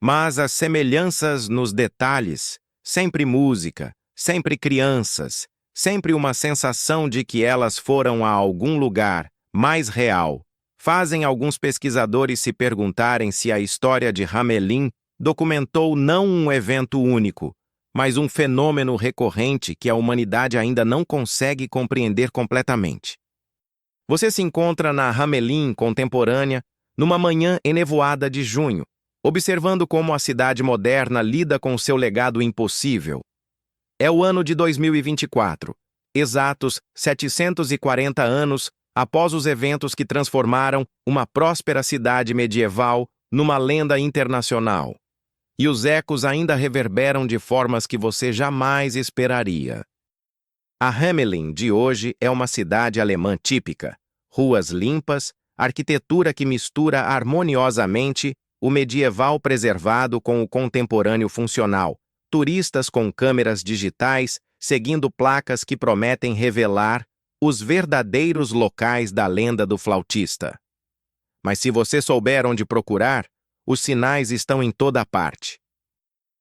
Mas as semelhanças nos detalhes, sempre música, sempre crianças, sempre uma sensação de que elas foram a algum lugar mais real, fazem alguns pesquisadores se perguntarem se a história de Hamelin documentou não um evento único, mas um fenômeno recorrente que a humanidade ainda não consegue compreender completamente. Você se encontra na Hamelin contemporânea numa manhã enevoada de junho, observando como a cidade moderna lida com seu legado impossível. É o ano de 2024, exatos 740 anos após os eventos que transformaram uma próspera cidade medieval numa lenda internacional. E os ecos ainda reverberam de formas que você jamais esperaria. A Hamelin de hoje é uma cidade alemã típica, ruas limpas, arquitetura que mistura harmoniosamente o medieval preservado com o contemporâneo funcional, turistas com câmeras digitais seguindo placas que prometem revelar os verdadeiros locais da lenda do flautista. Mas se você souber onde procurar, os sinais estão em toda parte.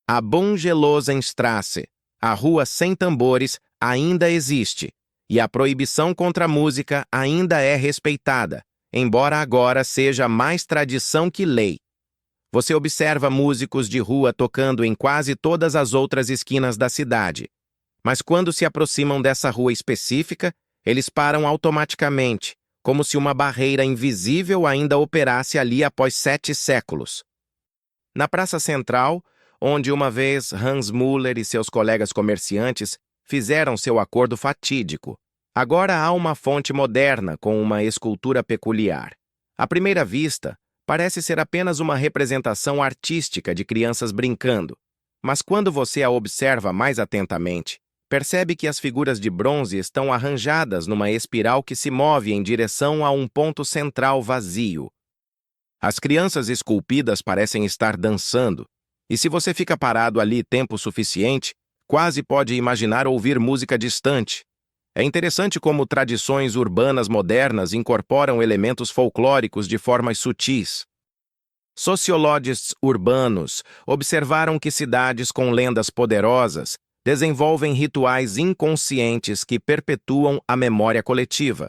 A Bungelosenstrasse, a rua sem tambores, ainda existe, e a proibição contra a música ainda é respeitada, embora agora seja mais tradição que lei. Você observa músicos de rua tocando em quase todas as outras esquinas da cidade, mas quando se aproximam dessa rua específica, eles param automaticamente, como se uma barreira invisível ainda operasse ali após 7 séculos. Na Praça Central, onde uma vez Hans Müller e seus colegas comerciantes fizeram seu acordo fatídico, agora há uma fonte moderna com uma escultura peculiar. À primeira vista, parece ser apenas uma representação artística de crianças brincando, mas quando você a observa mais atentamente, percebe que as figuras de bronze estão arranjadas numa espiral que se move em direção a um ponto central vazio. As crianças esculpidas parecem estar dançando, e se você fica parado ali tempo suficiente, quase pode imaginar ouvir música distante. É interessante como tradições urbanas modernas incorporam elementos folclóricos de formas sutis. Sociologistas urbanos observaram que cidades com lendas poderosas desenvolvem rituais inconscientes que perpetuam a memória coletiva,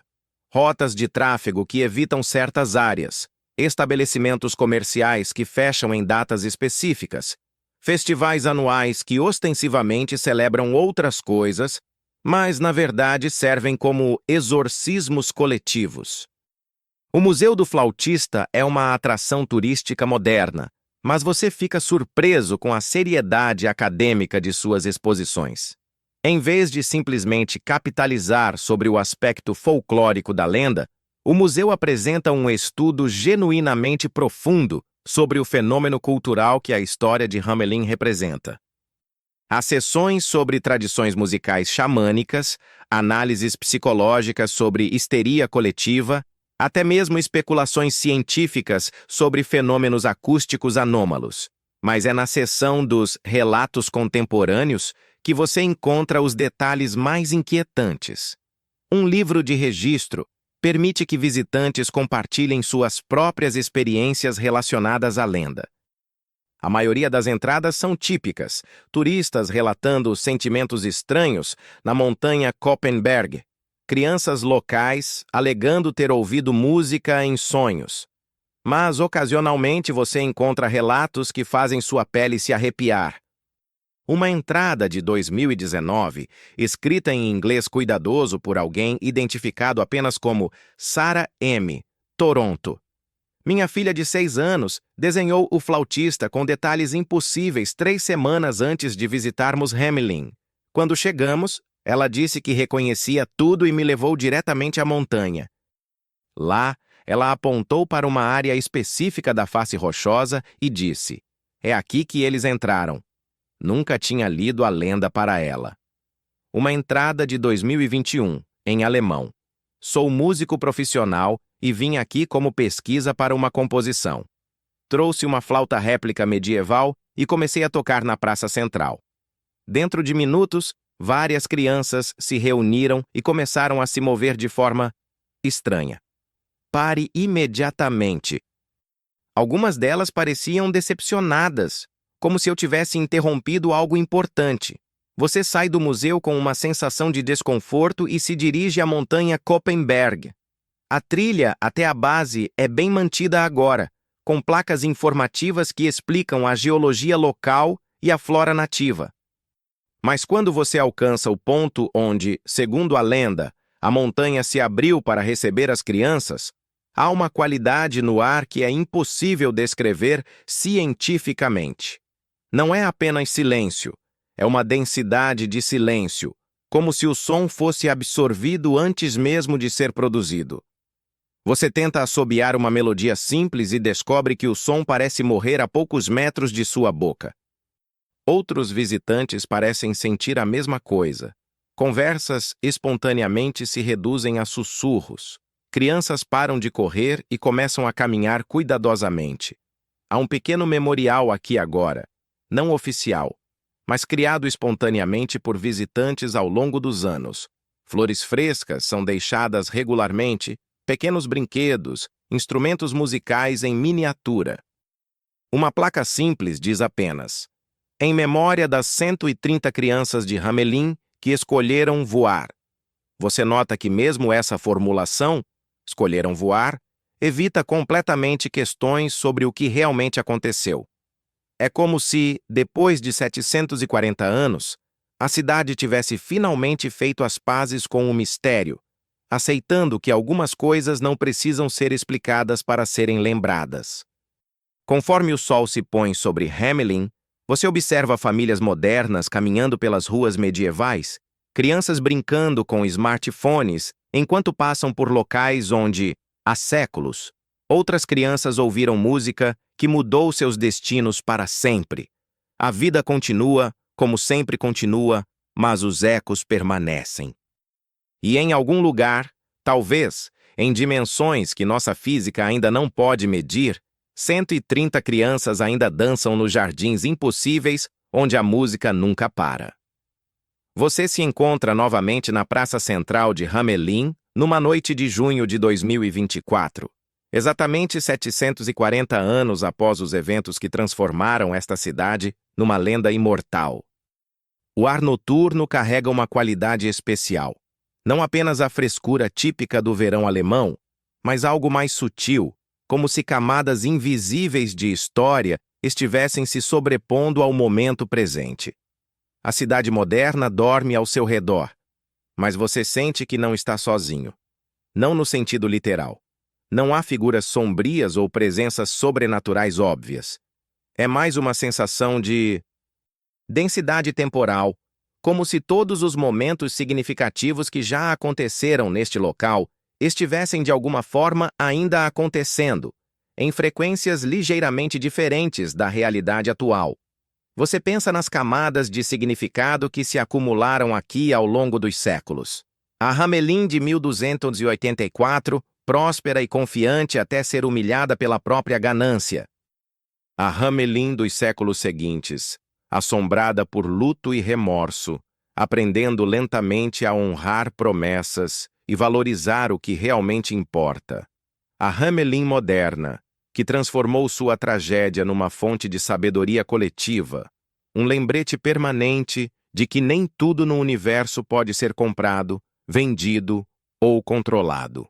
rotas de tráfego que evitam certas áreas, estabelecimentos comerciais que fecham em datas específicas, festivais anuais que ostensivamente celebram outras coisas, mas na verdade servem como exorcismos coletivos. O Museu do Flautista é uma atração turística moderna, mas você fica surpreso com a seriedade acadêmica de suas exposições. Em vez de simplesmente capitalizar sobre o aspecto folclórico da lenda, o museu apresenta um estudo genuinamente profundo sobre o fenômeno cultural que a história de Hamelin representa. Há sessões sobre tradições musicais xamânicas, análises psicológicas sobre histeria coletiva, até mesmo especulações científicas sobre fenômenos acústicos anômalos. Mas é na seção dos relatos contemporâneos que você encontra os detalhes mais inquietantes. Um livro de registro permite que visitantes compartilhem suas próprias experiências relacionadas à lenda. A maioria das entradas são típicas, turistas relatando sentimentos estranhos na montanha Koppenberg, crianças locais alegando ter ouvido música em sonhos. Mas, ocasionalmente, você encontra relatos que fazem sua pele se arrepiar. Uma entrada de 2019, escrita em inglês cuidadoso por alguém identificado apenas como Sarah M., Toronto. Minha filha de 6 anos desenhou o flautista com detalhes impossíveis 3 semanas antes de visitarmos Hamelin. Quando chegamos, ela disse que reconhecia tudo e me levou diretamente à montanha. Lá, ela apontou para uma área específica da face rochosa e disse: "É aqui que eles entraram." Nunca tinha lido a lenda para ela. Uma entrada de 2021, em alemão. Sou músico profissional e vim aqui como pesquisa para uma composição. Trouxe uma flauta réplica medieval e comecei a tocar na praça central. Dentro de minutos, várias crianças se reuniram e começaram a se mover de forma estranha. Pare imediatamente. Algumas delas pareciam decepcionadas, como se eu tivesse interrompido algo importante. Você sai do museu com uma sensação de desconforto e se dirige à montanha Koppenberg. A trilha até a base é bem mantida agora, com placas informativas que explicam a geologia local e a flora nativa. Mas quando você alcança o ponto onde, segundo a lenda, a montanha se abriu para receber as crianças, há uma qualidade no ar que é impossível descrever cientificamente. Não é apenas silêncio, é uma densidade de silêncio, como se o som fosse absorvido antes mesmo de ser produzido. Você tenta assobiar uma melodia simples e descobre que o som parece morrer a poucos metros de sua boca. Outros visitantes parecem sentir a mesma coisa. Conversas espontaneamente se reduzem a sussurros. Crianças param de correr e começam a caminhar cuidadosamente. Há um pequeno memorial aqui agora, não oficial, mas criado espontaneamente por visitantes ao longo dos anos. Flores frescas são deixadas regularmente, pequenos brinquedos, instrumentos musicais em miniatura. Uma placa simples diz apenas: "Em memória das 130 crianças de Hamelin que escolheram voar." Você nota que mesmo essa formulação, "escolheram voar", evita completamente questões sobre o que realmente aconteceu. É como se, depois de 740 anos, a cidade tivesse finalmente feito as pazes com o mistério, aceitando que algumas coisas não precisam ser explicadas para serem lembradas. Conforme o sol se põe sobre Hamelin, você observa famílias modernas caminhando pelas ruas medievais, crianças brincando com smartphones enquanto passam por locais onde, há séculos, outras crianças ouviram música que mudou seus destinos para sempre. A vida continua, como sempre continua, mas os ecos permanecem. E em algum lugar, talvez, em dimensões que nossa física ainda não pode medir, 130 crianças ainda dançam nos jardins impossíveis onde a música nunca para. Você se encontra novamente na praça central de Hamelin numa noite de junho de 2024, exatamente 740 anos após os eventos que transformaram esta cidade numa lenda imortal. O ar noturno carrega uma qualidade especial. Não apenas a frescura típica do verão alemão, mas algo mais sutil, como se camadas invisíveis de história estivessem se sobrepondo ao momento presente. A cidade moderna dorme ao seu redor, mas você sente que não está sozinho. Não no sentido literal. Não há figuras sombrias ou presenças sobrenaturais óbvias. É mais uma sensação de densidade temporal, como se todos os momentos significativos que já aconteceram neste local estivessem de alguma forma ainda acontecendo, em frequências ligeiramente diferentes da realidade atual. Você pensa nas camadas de significado que se acumularam aqui ao longo dos séculos. A Hamelin de 1284, próspera e confiante até ser humilhada pela própria ganância. A Hamelin dos séculos seguintes, assombrada por luto e remorso, aprendendo lentamente a honrar promessas e valorizar o que realmente importa. A Hamelin moderna, que transformou sua tragédia numa fonte de sabedoria coletiva, um lembrete permanente de que nem tudo no universo pode ser comprado, vendido ou controlado.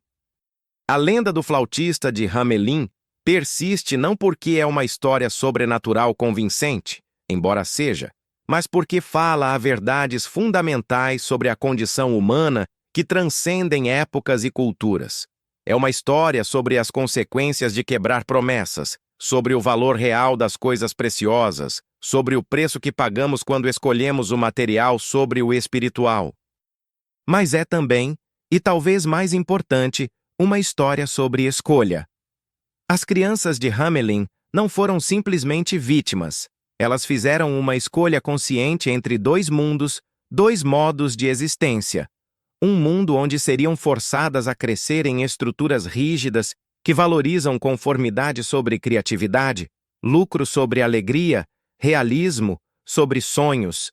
A lenda do flautista de Hamelin persiste não porque é uma história sobrenatural convincente, embora seja, mas porque fala a verdades fundamentais sobre a condição humana que transcendem épocas e culturas. É uma história sobre as consequências de quebrar promessas, sobre o valor real das coisas preciosas, sobre o preço que pagamos quando escolhemos o material sobre o espiritual. Mas é também, e talvez mais importante, uma história sobre escolha. As crianças de Hamelin não foram simplesmente vítimas. Elas fizeram uma escolha consciente entre dois mundos, dois modos de existência. Um mundo onde seriam forçadas a crescer em estruturas rígidas que valorizam conformidade sobre criatividade, lucro sobre alegria, realismo sobre sonhos.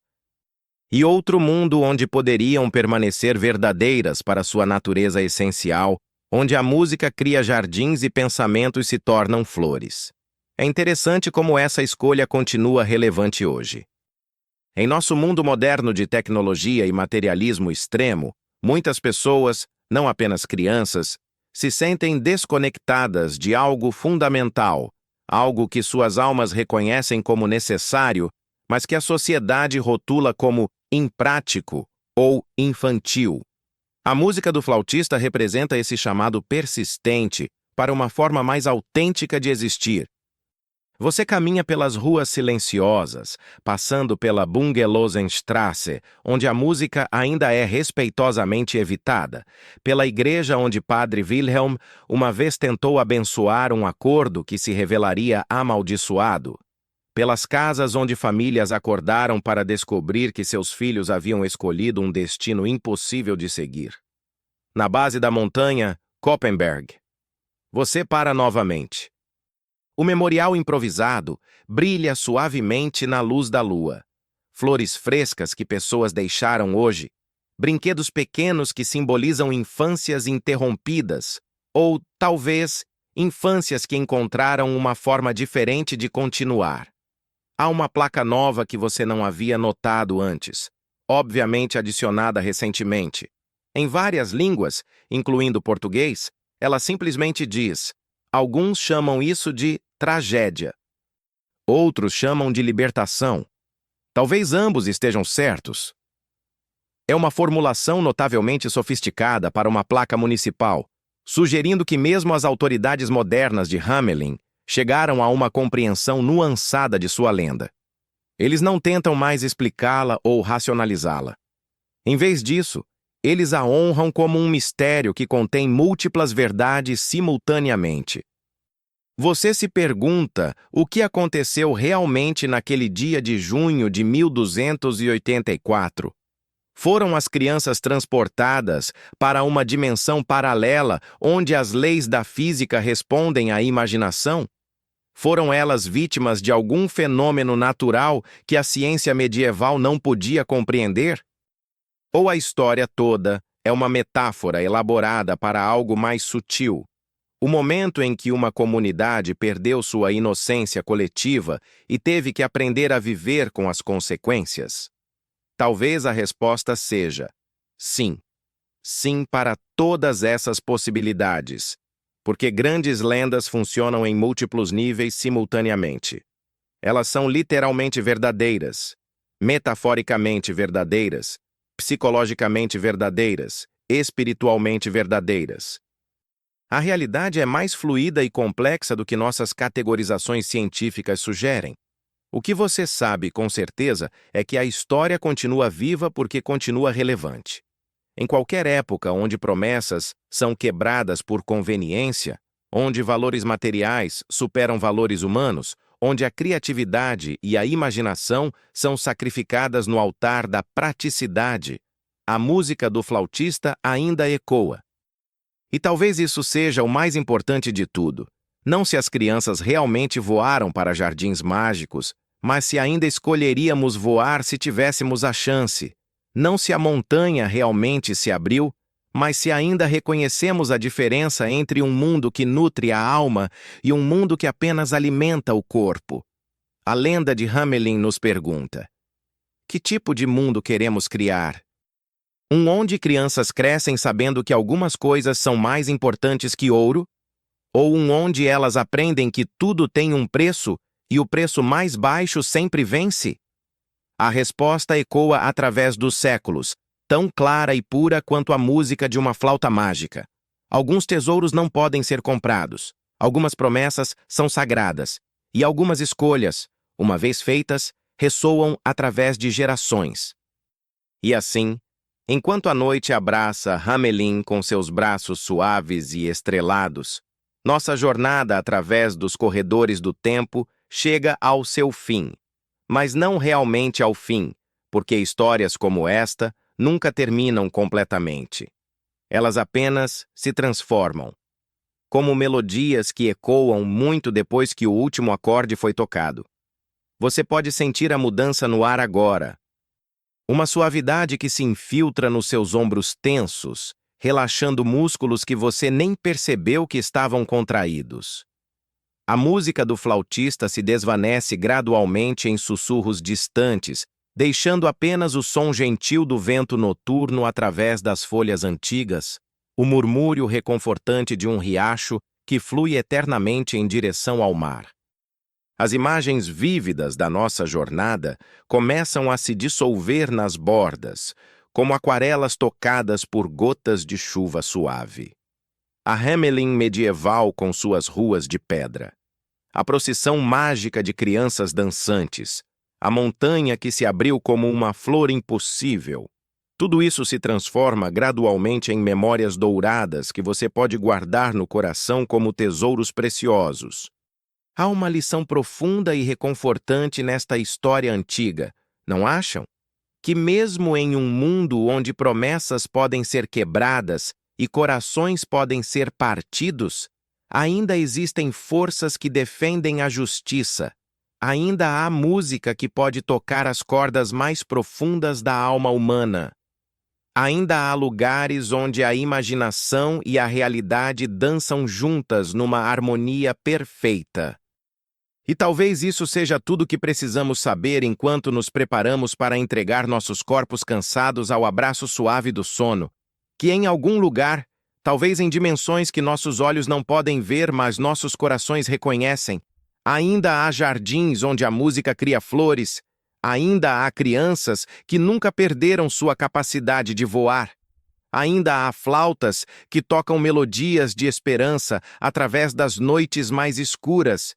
E outro mundo onde poderiam permanecer verdadeiras para sua natureza essencial, onde a música cria jardins e pensamentos se tornam flores. É interessante como essa escolha continua relevante hoje. Em nosso mundo moderno de tecnologia e materialismo extremo, muitas pessoas, não apenas crianças, se sentem desconectadas de algo fundamental, algo que suas almas reconhecem como necessário, mas que a sociedade rotula como imprático ou infantil. A música do flautista representa esse chamado persistente para uma forma mais autêntica de existir. Você caminha pelas ruas silenciosas, passando pela Bungelosenstrasse, onde a música ainda é respeitosamente evitada, pela igreja onde Padre Wilhelm uma vez tentou abençoar um acordo que se revelaria amaldiçoado, pelas casas onde famílias acordaram para descobrir que seus filhos haviam escolhido um destino impossível de seguir. Na base da montanha, Koppenberg, você para novamente. O memorial improvisado brilha suavemente na luz da lua. Flores frescas que pessoas deixaram hoje, brinquedos pequenos que simbolizam infâncias interrompidas, ou, talvez, infâncias que encontraram uma forma diferente de continuar. Há uma placa nova que você não havia notado antes, obviamente adicionada recentemente. Em várias línguas, incluindo português, ela simplesmente diz: alguns chamam isso de tragédia. Outros chamam de libertação. Talvez ambos estejam certos. É uma formulação notavelmente sofisticada para uma placa municipal, sugerindo que mesmo as autoridades modernas de Hamelin chegaram a uma compreensão nuançada de sua lenda. Eles não tentam mais explicá-la ou racionalizá-la. Em vez disso, eles a honram como um mistério que contém múltiplas verdades simultaneamente. Você se pergunta o que aconteceu realmente naquele dia de junho de 1284. Foram as crianças transportadas para uma dimensão paralela onde as leis da física respondem à imaginação? Foram elas vítimas de algum fenômeno natural que a ciência medieval não podia compreender? Ou a história toda é uma metáfora elaborada para algo mais sutil? O momento em que uma comunidade perdeu sua inocência coletiva e teve que aprender a viver com as consequências? Talvez a resposta seja sim. Sim para todas essas possibilidades, porque grandes lendas funcionam em múltiplos níveis simultaneamente. Elas são literalmente verdadeiras, metaforicamente verdadeiras, psicologicamente verdadeiras, espiritualmente verdadeiras. A realidade é mais fluida e complexa do que nossas categorizações científicas sugerem. O que você sabe com certeza é que a história continua viva porque continua relevante. Em qualquer época onde promessas são quebradas por conveniência, onde valores materiais superam valores humanos, onde a criatividade e a imaginação são sacrificadas no altar da praticidade, a música do flautista ainda ecoa. E talvez isso seja o mais importante de tudo. Não se as crianças realmente voaram para jardins mágicos, Mas se ainda escolheríamos voar se tivéssemos a chance, não se a montanha realmente se abriu, mas se ainda reconhecemos a diferença entre um mundo que nutre a alma e um mundo que apenas alimenta o corpo. A lenda de Hamelin nos pergunta: que tipo de mundo queremos criar? Um onde crianças crescem sabendo que algumas coisas são mais importantes que ouro? Ou um onde elas aprendem que tudo tem um preço e o preço mais baixo sempre vence? A resposta ecoa através dos séculos, tão clara e pura quanto a música de uma flauta mágica. Alguns tesouros não podem ser comprados, algumas promessas são sagradas, e algumas escolhas, uma vez feitas, ressoam através de gerações. E assim, enquanto a noite abraça Hamelin com seus braços suaves e estrelados, nossa jornada através dos corredores do tempo chega ao seu fim. Mas não realmente ao fim, porque histórias como esta nunca terminam completamente. Elas apenas se transformam, como melodias que ecoam muito depois que o último acorde foi tocado. Você pode sentir a mudança no ar agora. Uma suavidade que se infiltra nos seus ombros tensos, relaxando músculos que você nem percebeu que estavam contraídos. A música do flautista se desvanece gradualmente em sussurros distantes, deixando apenas o som gentil do vento noturno através das folhas antigas, o murmúrio reconfortante de um riacho que flui eternamente em direção ao mar. As imagens vívidas da nossa jornada começam a se dissolver nas bordas, como aquarelas tocadas por gotas de chuva suave. A Hamelin medieval com suas ruas de pedra. A procissão mágica de crianças dançantes. A montanha que se abriu como uma flor impossível. Tudo isso se transforma gradualmente em memórias douradas que você pode guardar no coração como tesouros preciosos. Há uma lição profunda e reconfortante nesta história antiga, não acham? Que mesmo em um mundo onde promessas podem ser quebradas e corações podem ser partidos, ainda existem forças que defendem a justiça. Ainda há música que pode tocar as cordas mais profundas da alma humana. Ainda há lugares onde a imaginação e a realidade dançam juntas numa harmonia perfeita. E talvez isso seja tudo que precisamos saber enquanto nos preparamos para entregar nossos corpos cansados ao abraço suave do sono, que em algum lugar, talvez em dimensões que nossos olhos não podem ver, mas nossos corações reconhecem, ainda há jardins onde a música cria flores, ainda há crianças que nunca perderam sua capacidade de voar, ainda há flautas que tocam melodias de esperança através das noites mais escuras.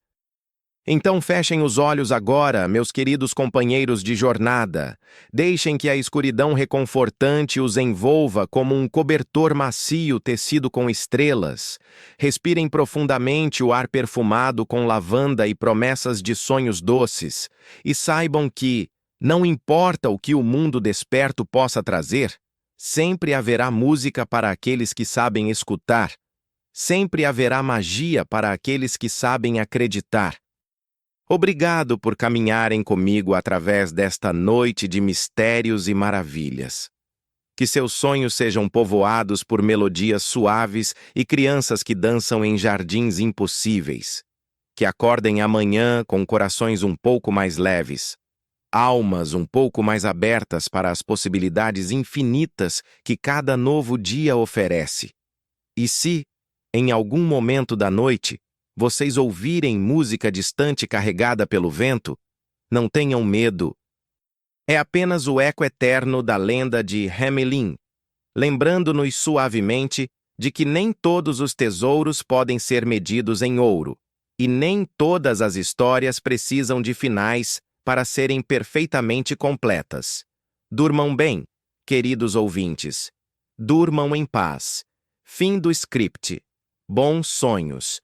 Então fechem os olhos agora, meus queridos companheiros de jornada. Deixem que a escuridão reconfortante os envolva como um cobertor macio tecido com estrelas. Respirem profundamente o ar perfumado com lavanda e promessas de sonhos doces. E saibam que, não importa o que o mundo desperto possa trazer, sempre haverá música para aqueles que sabem escutar. Sempre haverá magia para aqueles que sabem acreditar. Obrigado por caminharem comigo através desta noite de mistérios e maravilhas. Que seus sonhos sejam povoados por melodias suaves e crianças que dançam em jardins impossíveis. Que acordem amanhã com corações um pouco mais leves, almas um pouco mais abertas para as possibilidades infinitas que cada novo dia oferece. E se, em algum momento da noite, vocês ouvirem música distante carregada pelo vento, não tenham medo. É apenas o eco eterno da lenda de Hamelin, lembrando-nos suavemente de que nem todos os tesouros podem ser medidos em ouro, e nem todas as histórias precisam de finais para serem perfeitamente completas. Durmam bem, queridos ouvintes. Durmam em paz. Fim do script. Bons sonhos.